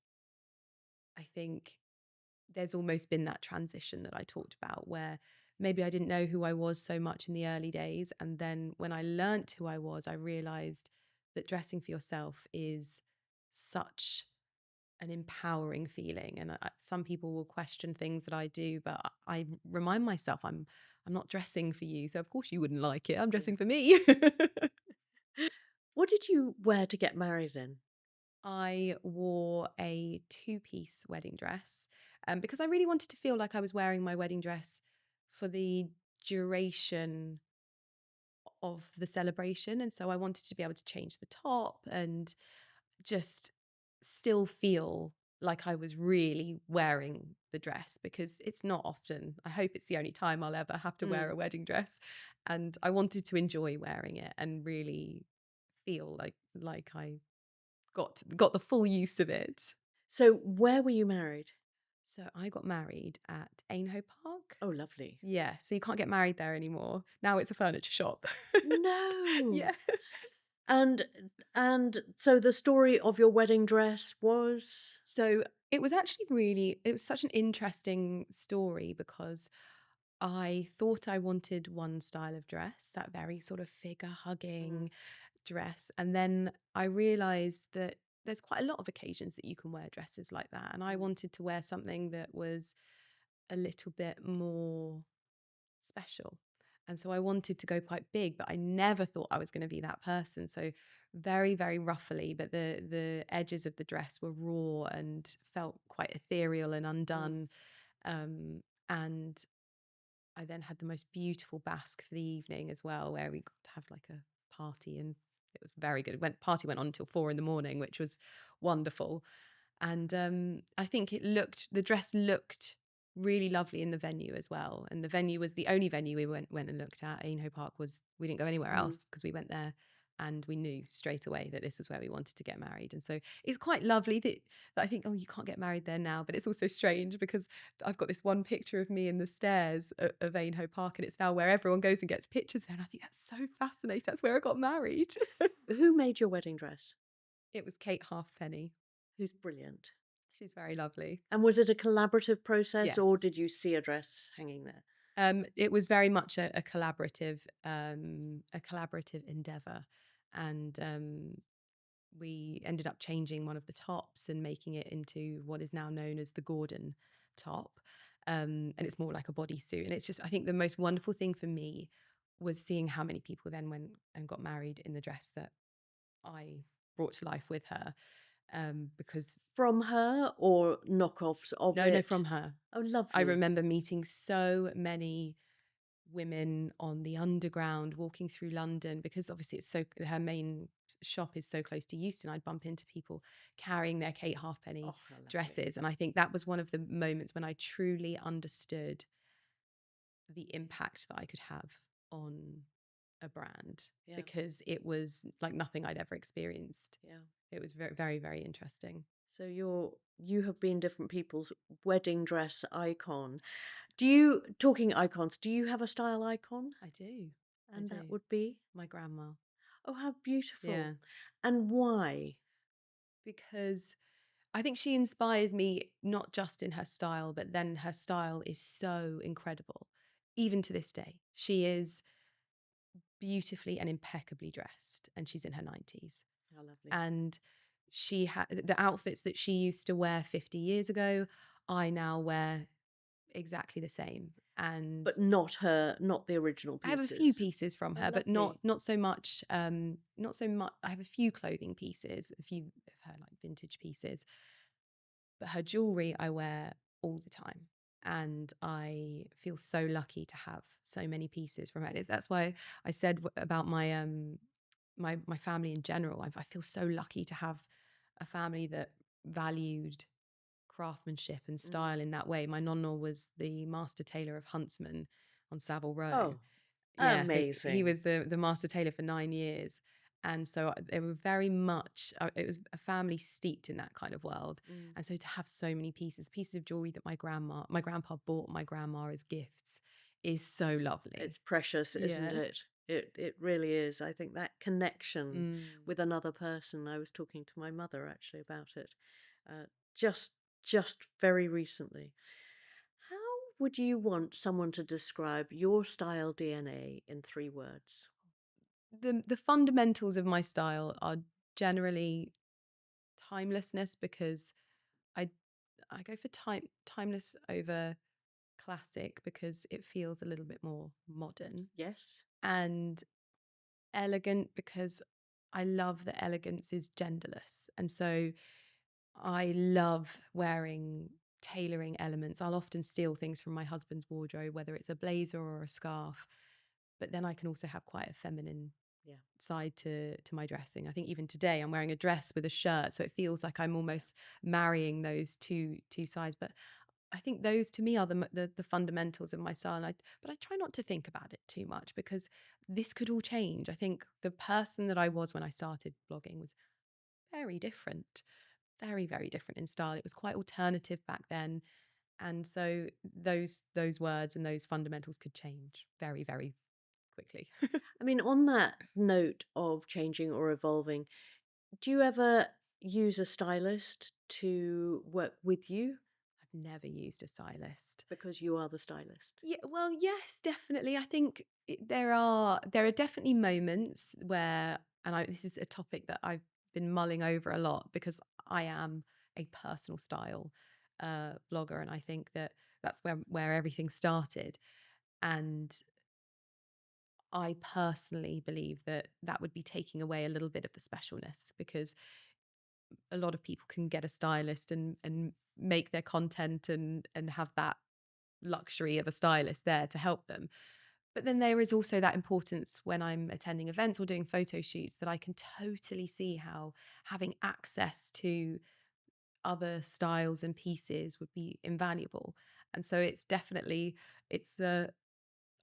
I think there's almost been that transition that I talked about, where maybe I didn't know who I was so much in the early days. And then when I learnt who I was, I realized that dressing for yourself is such an empowering feeling. And some people will question things that I do, but I remind myself I'm not dressing for you, so of course you wouldn't like it. I'm Yeah. dressing for me. What did you wear to get married in? I wore a two-piece wedding dress, because I really wanted to feel like I was wearing my wedding dress for the duration of the celebration. And so I wanted to be able to change the top and just still feel like I was really wearing the dress, because it's not often. I hope it's the only time I'll ever have to wear Mm. a wedding dress. And I wanted to enjoy wearing it and really feel like I got the full use of it. So, where were you married? So I got married at Ainhoe Park. Oh, lovely. Yeah, so you can't get married there anymore. Now it's a furniture shop. No. Yeah. And so the story of your wedding dress was? So it was such an interesting story, because I thought I wanted one style of dress, that very sort of figure Mm, hugging dress. And then I realized that there's quite a lot of occasions that you can wear dresses like that. And I mm, wanted to wear something that was a little bit more special. And so I wanted to go quite big, but I never thought I was going to be that person. So very, very roughly, but the edges of the dress were raw and felt quite ethereal and mm. undone. And I then had the most beautiful basque for the evening as well, where we got to have like a party, and it was very good. Party went on until 4 in the morning, which was wonderful. And I think the dress looked really lovely in the venue as well. And the venue was the only venue we went and looked at. Ainhoe Park was, we didn't go anywhere Mm. else, because we went there and we knew straight away that this was where we wanted to get married. And so it's quite lovely that I think, oh, you can't get married there now. But it's also strange, because I've got this one picture of me in the stairs of Ainhoe Park, and it's now where everyone goes and gets pictures there. And I think that's so fascinating. That's where I got married. Who made your wedding dress? It was Kate Halfpenny. Who's brilliant. She's very lovely. And was it a collaborative process or Yes. did you see a dress hanging there? It was very much a collaborative endeavor, and we ended up changing one of the tops and making it into what is now known as the Gordon top, and it's more like a bodysuit. And it's just, I think the most wonderful thing for me was seeing how many people then went and got married in the dress that I brought to life with her, because From her or knockoffs of no, it? from her. Oh, I lovely. remember meeting so many women on the underground walking through London, because obviously it's so, her main shop is so close to Euston. I'd bump into people carrying their Kate Halfpenny Oh, how lovely. dresses, and I think that was one of the moments when I truly understood the impact that I could have on a brand, Yeah, because it was like nothing I'd ever experienced. yeah. It was very, very, very interesting. So you have been different people's wedding dress icon. Do you talking icons, do you have a style icon? I do. I And that do. would be? My grandma. Oh, how Yeah. beautiful. And why? Because I think she inspires me not just in her style, but then her style is so incredible. Even to this day, she is beautifully and impeccably dressed, and she's in her 90s. How lovely. And she had the outfits that she used to wear 50 years ago, I now wear exactly the same. And But not the original I have a few pieces. pieces from Oh, her, but not lovely. not so much. Not so much. I have a few clothing pieces, a few of her like vintage pieces, but her jewelry I wear all the time. And I feel so lucky to have so many pieces from her. That's why I said about my family in general. I feel so lucky to have a family that valued craftsmanship and Mm. style in that way. My nonna was the master tailor of Huntsman on Savile Row. Oh, Yeah, he amazing. was the master tailor for 9 years. And so they were very much, it was a family steeped in that kind of world. Mm. And so to have so many pieces of jewelry that my grandpa bought my grandma as gifts is so lovely. It's precious, isn't Yeah. it? It really is. I think that connection Mm. with another person. I was talking to my mother actually about it, uh, just just very recently. How would you want someone to describe your style DNA in 3 words? The fundamentals of my style are generally timelessness, because I I go for timeless over classic because it feels a little bit more modern, Yes. and elegant because I love that elegance is genderless. And so I love wearing tailoring elements. I'll often steal things from my husband's wardrobe, whether it's a blazer or a scarf, but then I can also have quite a feminine Yeah. side to my dressing. I think even today I'm wearing a dress with a shirt, so it feels like I'm Yeah. almost marrying those two sides. But I think those to me are the fundamentals of my style. But I try not to think about it too much, because this could all change. I think the person that I was when I started blogging was very different, very, very different in style. It was quite alternative back then. And so those words and those fundamentals could change very, very quickly. I mean, on that note of changing or evolving, do you ever use a stylist to work with you I've never used a stylist. because you are the stylist? Yeah, well, yes, definitely. I think there are definitely moments where, and this is a topic that I've been mulling over a lot, because I am a personal style blogger, and I think that that's where everything started. And I personally believe that that would be taking away a little bit of the specialness, because a lot of people can get a stylist and make their content and have that luxury of a stylist there to help them. But then there is also that importance when I'm attending events or doing photo shoots, that I can totally see how having access to other styles and pieces would be invaluable. And so it's definitely, it's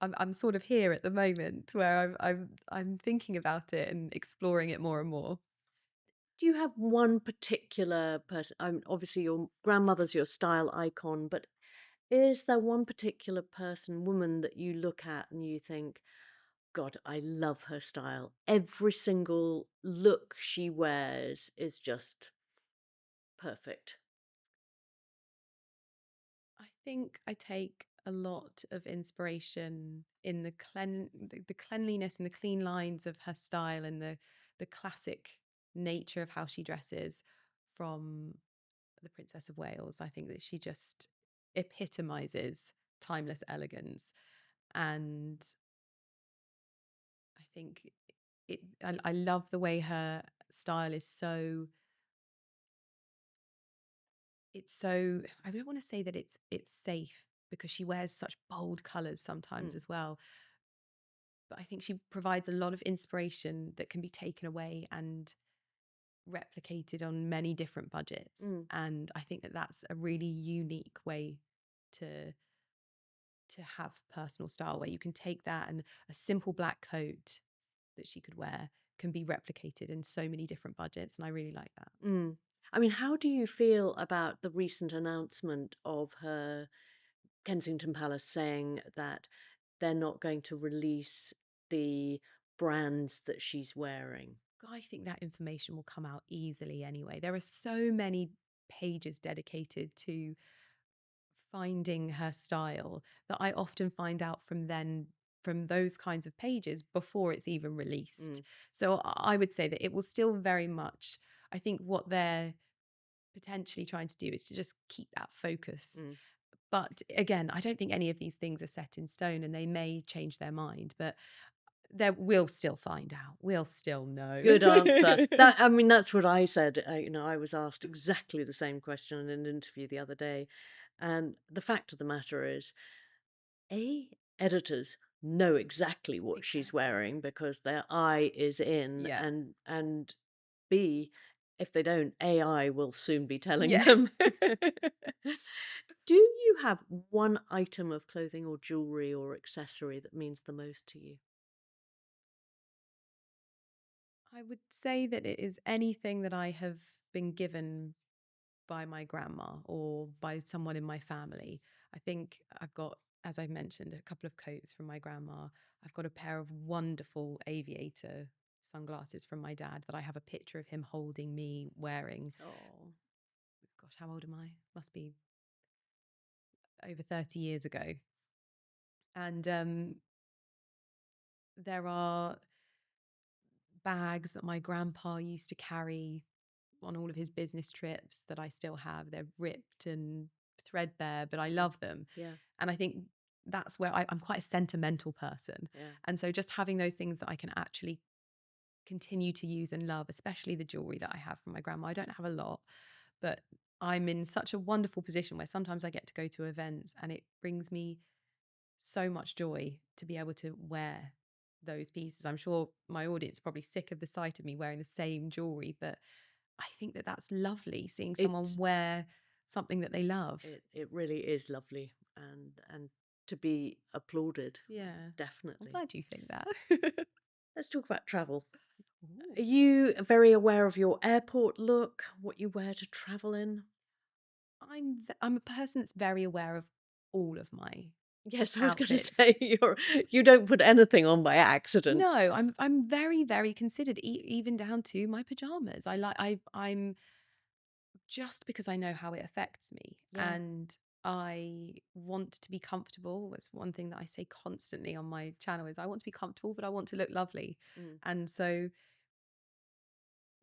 I'm sort of here at the moment where I'm thinking about it and exploring it more and more. Do you have one particular person? Obviously, your grandmother's your style icon, but is there one particular person, woman, that you look at and you think, God, I love her style. Every single look she wears is just perfect. I think I take a lot of inspiration in the cleanliness and the clean lines of her style, and the classic nature of how she dresses from the Princess of Wales. I think that she just epitomizes timeless elegance, and I think I love the way her style is so, it's so, I don't want to say that it's safe, because she wears such bold colors sometimes Mm, as well. But I think she provides a lot of inspiration that can be taken away and replicated on many different budgets. mm, And I think that that's a really unique way to have personal style, where you can take that, and a simple black coat that she could wear can be replicated in so many different budgets. And I really like that. mm. I mean, how do you feel about the recent announcement of her Kensington Palace saying that they're not going to release the brands that she's wearing? I think that information will come out easily anyway. There are so many pages dedicated to finding her style that I often find out from those kinds of pages before it's even released. Mm, So I would say that it will still very much, I think what they're potentially trying to do is to just keep that focus. mm. But again, I don't think any of these things are set in stone, and they may change their mind, but there we'll still find out. We'll still know. Good answer. That I mean, that's what I said. I was asked exactly the same question in an interview the other day, and the fact of the matter is, A, editors know exactly what she's Exactly. wearing because their eye is in, Yeah. and B, if they don't, AI will soon be telling Yeah. them. Do you have one item of clothing or jewelry or accessory that means the most to you? I would say that it is anything that I have been given by my grandma or by someone in my family. I think I've got, as I mentioned, a couple of coats from my grandma. I've got a pair of wonderful aviator sunglasses from my dad that I have a picture of him holding me wearing. Oh. Gosh, how old am I? Must be over 30 years ago. And there are bags that my grandpa used to carry on all of his business trips that I still have. They're ripped and threadbare, but I Mm. love them. Yeah, And I think that's where I'm quite a sentimental person. yeah. And so just having those things that I can actually continue to use and love, especially the jewelry that I have from my grandma. I don't have a lot, but I'm in such a wonderful position where sometimes I get to go to events and it brings me so much joy to be able to wear those pieces. I'm sure my audience is probably sick of the sight of me wearing the same jewelry, but I think that that's lovely, seeing someone It's wear something that they love. it really is lovely and to be applauded, Yeah. I'm definitely. glad you think that. Let's talk about travel. Ooh. Are you very aware of your airport look, what you wear to travel in? I'm a person that's very aware of all of my Yes, I was going to outfits. say you don't put anything on by No, accident. I'm very, very considered, even down to my pajamas. I'm just because I know how it affects me, Yeah. and I want to be comfortable. That's one thing that I say constantly on my channel is I want to be comfortable, but I want to look lovely. Mm, And so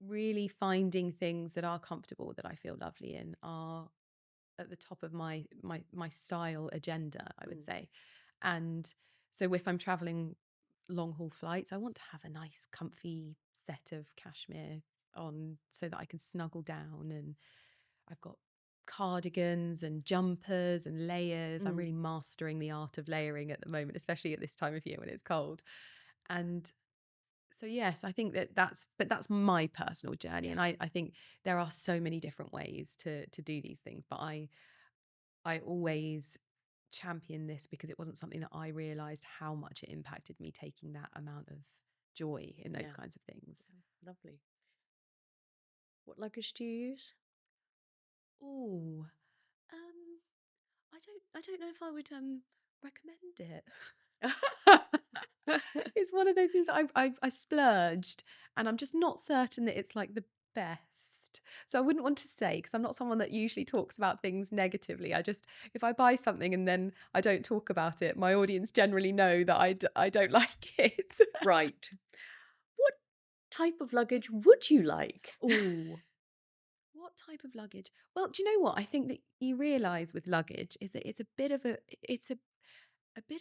really finding things that are comfortable that I feel lovely in are at the top of my style agenda, I would mm, say. And so if I'm traveling long haul flights, I want to have a nice comfy set of cashmere on so that I can snuggle down, and I've got cardigans and jumpers and layers. I'm mm. really mastering the art of layering at the moment, especially at this time of year when it's cold. And so yes, I think that's my personal journey, Yeah, and I think there are so many different ways to do these things, but I always champion this because it wasn't something that I realized how much it impacted me, taking that amount of joy in those yeah, kinds of things. yeah. Lovely. What luggage do you use? Oh, um, I don't know if I would recommend it. It's one of those things that I splurged, and I'm just not certain that it's like the best. So I wouldn't want to say, because I'm not someone that usually talks about things negatively. I just, if I buy something and then I don't talk about it, my audience generally know that I don't like it. Right. What type of luggage would you like? Oh, what type of luggage? Well, do you know what I think that you realize with luggage is that it's a bit of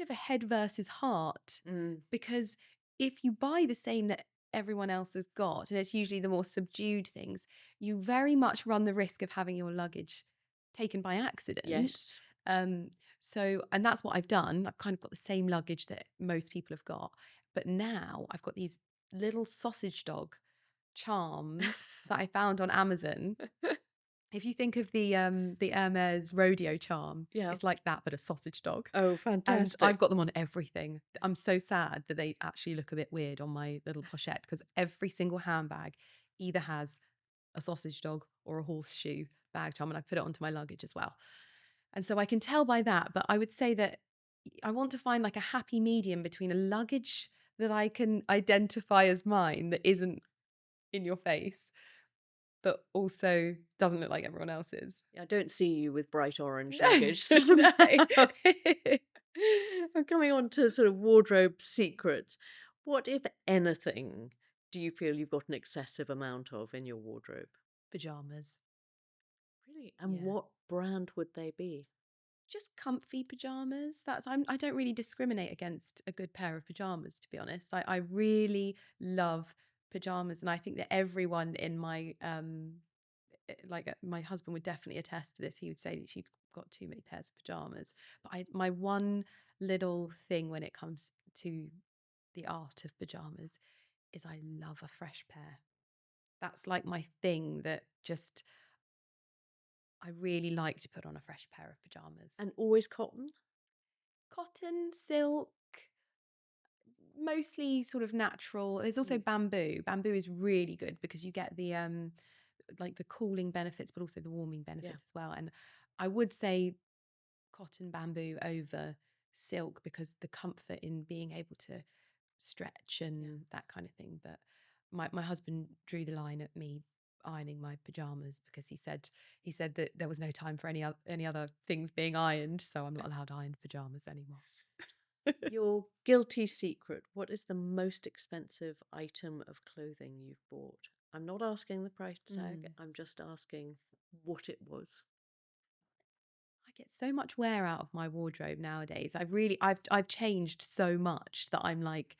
a head versus heart, Mm, because if you buy the same that everyone else has got, and it's usually the more subdued things, you very much run the risk of having your luggage taken by accident. yes. Um, so, and that's what I've done. I've kind of got the same luggage that most people have got, but now I've got these little sausage dog charms that I found on Amazon. If you think of the Hermes rodeo charm, Yeah. it's like that, but a sausage dog. Oh, And fantastic. I've got them on everything. I'm so sad that they actually look a bit weird on my little pochette because every single handbag either has a sausage dog or a horseshoe bag charm, and I put it onto my luggage as well. And so I can tell by that, but I would say that I want to find like a happy medium between a luggage that I can identify as mine that isn't in your face, but also doesn't look like everyone else's. I don't see you with bright orange No, luggage no. somehow. I'm coming on to sort of wardrobe secrets. What, if anything, do you feel you've got an excessive amount of in your wardrobe? Pajamas. Really? And Yeah. what brand would they be? Just comfy pajamas. I don't really discriminate against a good pair of pajamas, to be honest. I really love pajamas, and I think that everyone in my my husband would definitely attest to this. He would say that she's got too many pairs of pajamas. But my one little thing when it comes to the art of pajamas is I love a fresh pair. That's like my thing that just I really like to put on a fresh pair of pajamas. And always cotton? Cotton, silk, mostly sort of natural. There's also Mm, bamboo. Bamboo is really good because you get the like the cooling benefits, but also the warming yeah, benefits as well. And I would say cotton bamboo over silk because the comfort in being able to stretch yeah. and that kind of thing. But my husband drew the line at me ironing my pajamas because he said that there was no time for any other things being ironed, so I'm not allowed ironed pajamas anymore. Your guilty secret. What is the most expensive item of clothing you've bought? I'm not asking the price tag, Mm. I'm just asking what it was. I get so much wear out of my wardrobe nowadays. I've changed so much that I'm like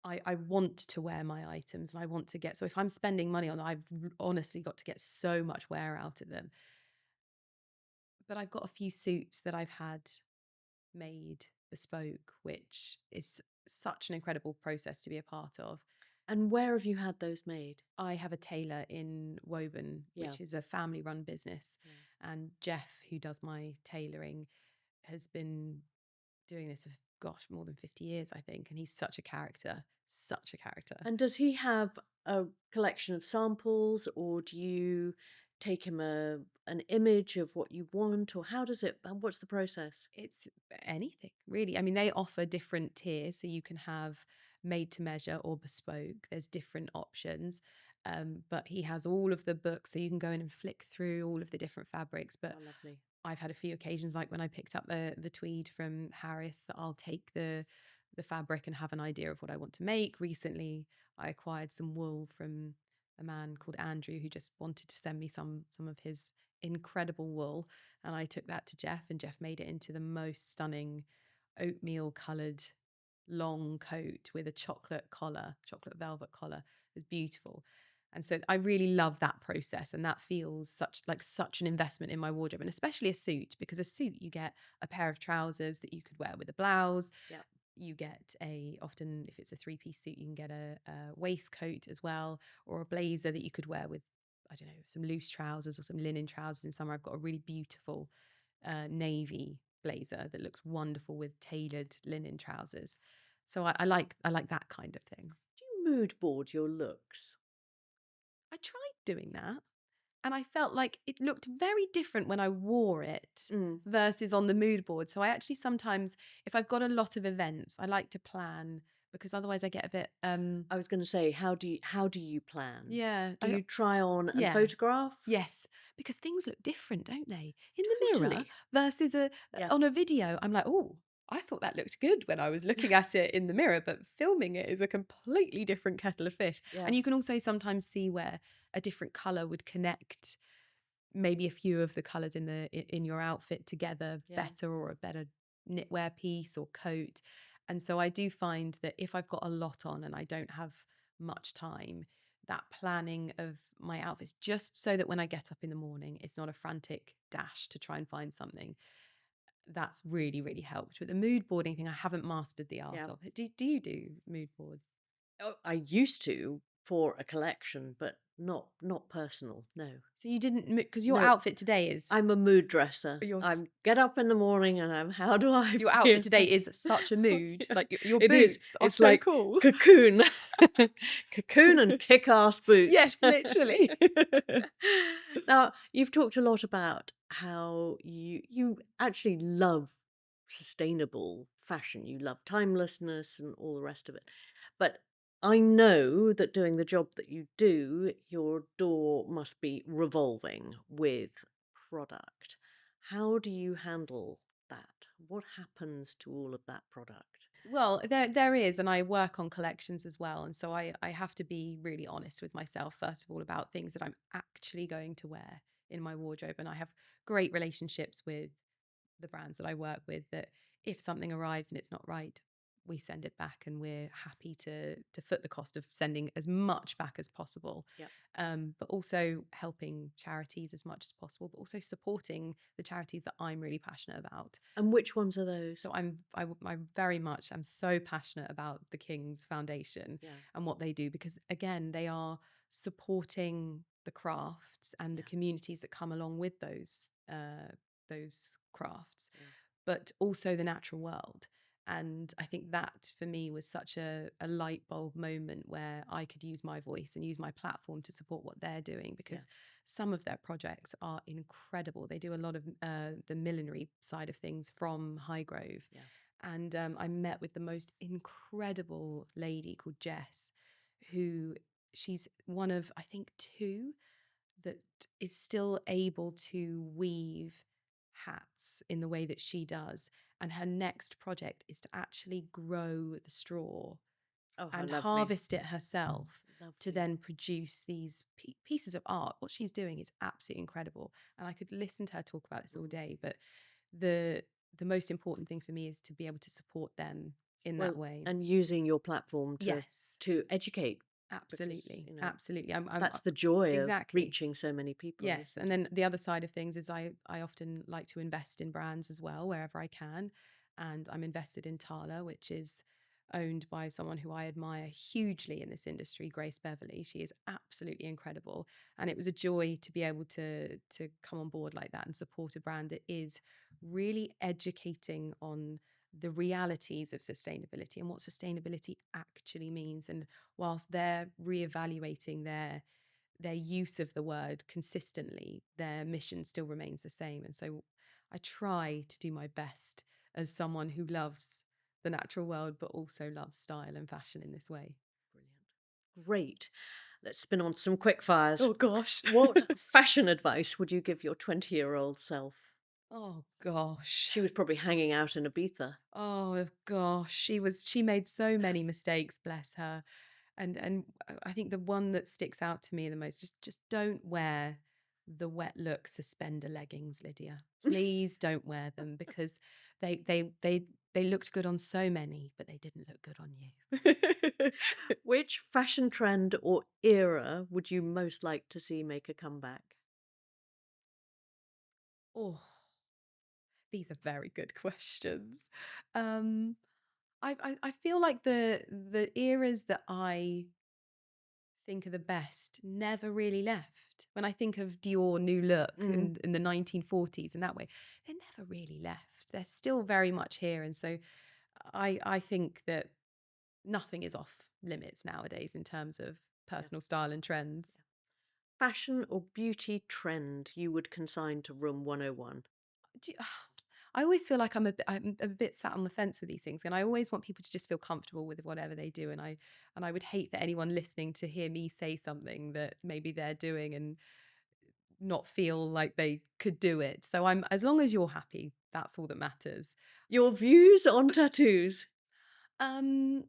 I want to wear my items and I want to get so if I'm spending money on them, honestly got to get so much wear out of them. But I've got a few suits that I've had made bespoke, which is such an incredible process to be a part of. And where have you had those made? I have a tailor in Woburn, Yeah, which is a family run business. yeah. And Jeff, who does my tailoring, has been doing this for, gosh, more than 50 years, I think. And he's such a character, such a character. And does he have a collection of samples, or do you take him an image of what you want, or how does it, what's the process? It's anything, really. I mean, they offer different tiers. So you can have made to measure or bespoke, there's different options. But he has all of the books. So you can go in and flick through all of the different fabrics. But Oh, lovely. I've had a few occasions, like when I picked up the tweed from Harris, that I'll take the fabric and have an idea of what I want to make. Recently, I acquired some wool from a man called Andrew who just wanted to send me some of his incredible wool, and I took that to Jeff, and Jeff made it into the most stunning oatmeal coloured long coat with a chocolate collar, chocolate velvet collar. It was beautiful. And so I really love that process, and that feels such an investment in my wardrobe, and especially a suit, because a suit you get a pair of trousers that you could wear with a blouse. Yeah, You get often if it's a three-piece suit, you can get a waistcoat as well, or a blazer that you could wear with, I don't know, some loose trousers or some linen trousers in summer. I've got a really beautiful navy blazer that looks wonderful with tailored linen trousers. So I like that kind of thing. do you mood board your looks? I tried doing that, and I felt like it looked very different when I wore it Mm. versus on the mood board. So I actually sometimes, if I've got a lot of events, I like to plan because otherwise I get a bit I was going to say, how do you plan? yeah, Do you try on and yeah. photograph? Yes, because things look different, don't they? In the mirror Totally. versus a Yeah, on a video, I'm like, "Oh, I thought that looked good when I was looking at it in the mirror," but filming it is a completely different kettle of fish. yeah, And you can also sometimes see where a different color would connect maybe a few of the colors in your outfit together yeah. better, or a better knitwear piece or coat. And so I do find that if I've got a lot on and I don't have much time, that planning of my outfits, just so that when I get up in the morning, it's not a frantic dash to try and find something. That's really, really helped. But the mood boarding thing, I haven't mastered the art Yeah. of. Do you do mood boards? Oh, I used to for a collection, but not personal. No. So you didn't, because your No, outfit today is I'm a mood dresser. your I'm get up in the morning and I'm how do I your outfit feel? today is such a mood. Yeah, Like your it is. boots are It's so like cool. cocoon. Cocoon and kick-ass boots. Yes, literally. Now, you've talked a lot about how you actually love sustainable fashion. You love timelessness and all the rest of it. But I know that doing the job that you do, your door must be revolving with product. How do you handle that? What happens to all of that product? Well, there is, and I work on collections as well, and so I have to be really honest with myself first of all about things that I'm actually going to wear in my wardrobe, and I have great relationships with the brands that I work with, that if something arrives and it's not right, we send it back, and we're happy to foot the cost of sending as much back as possible. Yep. But also helping charities as much as possible, but also supporting the charities that I'm really passionate about. And which ones are those? So I very much I'm so passionate about the King's Foundation Yeah, and what they do, because again they are supporting the crafts and the yeah, communities that come along with those crafts, yeah. but also the natural world. And I think that for me was such a light bulb moment where I could use my voice and use my platform to support what they're doing, Yeah, because some of their projects are incredible. They do a lot of the millinery side of things from Highgrove. yeah. And I met with the most incredible lady called Jess, who she's one of, I think, two that is still able to weave hats in the way that she does. And her next project is to actually grow the straw Oh, how and lovely. harvest it herself to Lovely. then produce these pieces of art. What she's doing is absolutely incredible. And I could listen to her talk about this all Mm. day, but the the most important thing for me is to be able to support them in that Well, way. and using your platform Yes, to educate because, absolutely. Absolutely. that's the joy of Exactly. reaching so many people, Yes, and isn't it? then the other side of things is I often like to invest in brands as well wherever I can, and I'm invested in Tala, which is owned by someone who I admire hugely in this industry, Grace Beverley. She is absolutely incredible, and it was a joy to be able to come on board like that and support a brand that is really educating on the realities of sustainability and what sustainability actually means. And whilst they're reevaluating their use of the word consistently, their mission still remains the same. And so I try to do my best as someone who loves the natural world, but also loves style and fashion in this way. Brilliant. Great. Let's spin on some quick fires. Oh gosh. What fashion advice would you give your 20-year-old self? Oh gosh. She was probably hanging out in Ibiza. Oh gosh. She made so many mistakes, bless her. And I think the one that sticks out to me the most, just don't wear the wet look suspender leggings, Lydia. Please don't wear them, because they looked good on so many, but they didn't look good on you. Which fashion trend or era would you most like to see make a comeback? Oh, these are very good questions. Um, I feel like the eras that I think are the best never really left. When I think of Dior New Look Mm. in the 1940s and that way, they never really left. They're still very much here. And so I think that nothing is off limits nowadays in terms of Yeah, personal style and trends. yeah. Fashion or beauty trend you would consign to room 101? Do you- I always feel like I'm a bit sat on the fence with these things, and I always want people to just feel comfortable with whatever they do. And I would hate for anyone listening to hear me say something that maybe they're doing and not feel like they could do it. So I'm as long as you're happy, that's all that matters. Your views on tattoos? Um,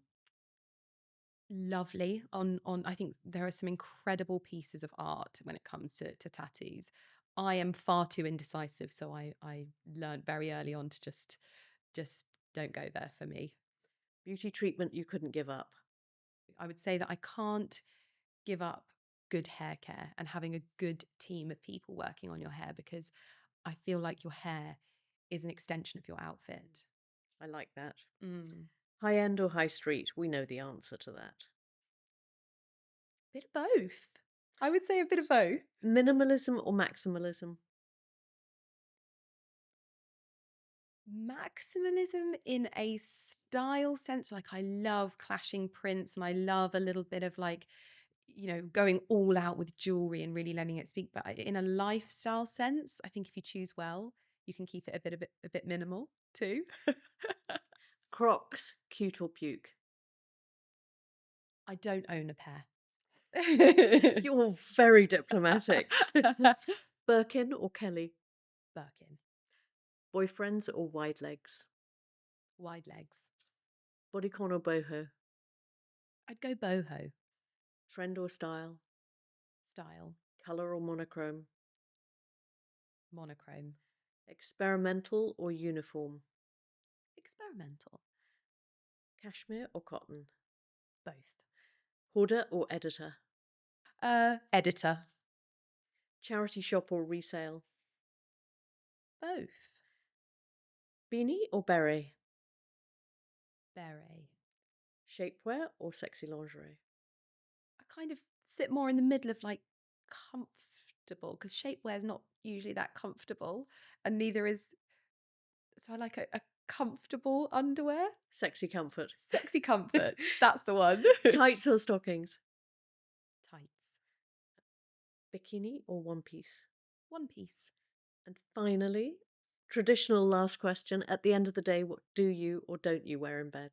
Lovely. On I think there are some incredible pieces of art when it comes to tattoos. I am far too indecisive, so I learned very early on to just don't go there for me. Beauty treatment you couldn't give up? I would say that I can't give up good hair care and having a good team of people working on your hair, because I feel like your hair is an extension of your outfit. I like that. Mm. High end or high street? We know the answer to that. Bit of both. I would say a bit of both. Minimalism or maximalism? Maximalism in a style sense. Like, I love clashing prints and I love a little bit of like, going all out with jewelry and really letting it speak. But in a lifestyle sense, I think if you choose well, you can keep it a bit minimal too. Crocs, cute or puke? I don't own a pair. You're very diplomatic. Birkin or Kelly? Birkin. Boyfriends or wide legs? Wide legs. Bodycon or boho? I'd go boho. Trend or style? Style. Color or monochrome? Monochrome. Experimental or uniform? Experimental. Cashmere or cotton? Both. Hoarder or editor? Editor. Charity shop or resale? Both. Beanie or beret? Beret. Shapewear or sexy lingerie? I kind of sit more in the middle of like comfortable, because shapewear is not usually that comfortable, and neither is. So I like a comfortable underwear. Sexy comfort. Sexy comfort. That's the one. Tights or stockings? Tights. Bikini or one piece? One piece. And finally, traditional last question. At the end of the day, what do you or don't you wear in bed?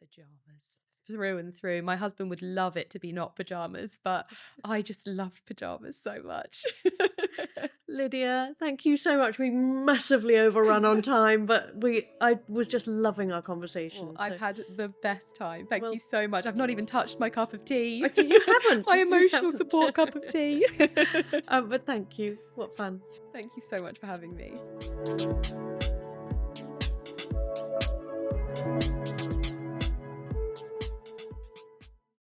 Pajamas. Through and through. My husband would love it to be not pajamas, but I just love pajamas so much. Lydia, thank you so much. We massively overrun on time, but I was just loving our Well, conversation. I've So, had the best time. Thank you well, so much. I've not even touched my cup of tea. okay, you haven't. My You emotional haven't. support cup of tea. But thank you. What fun. Thank you so much for having me.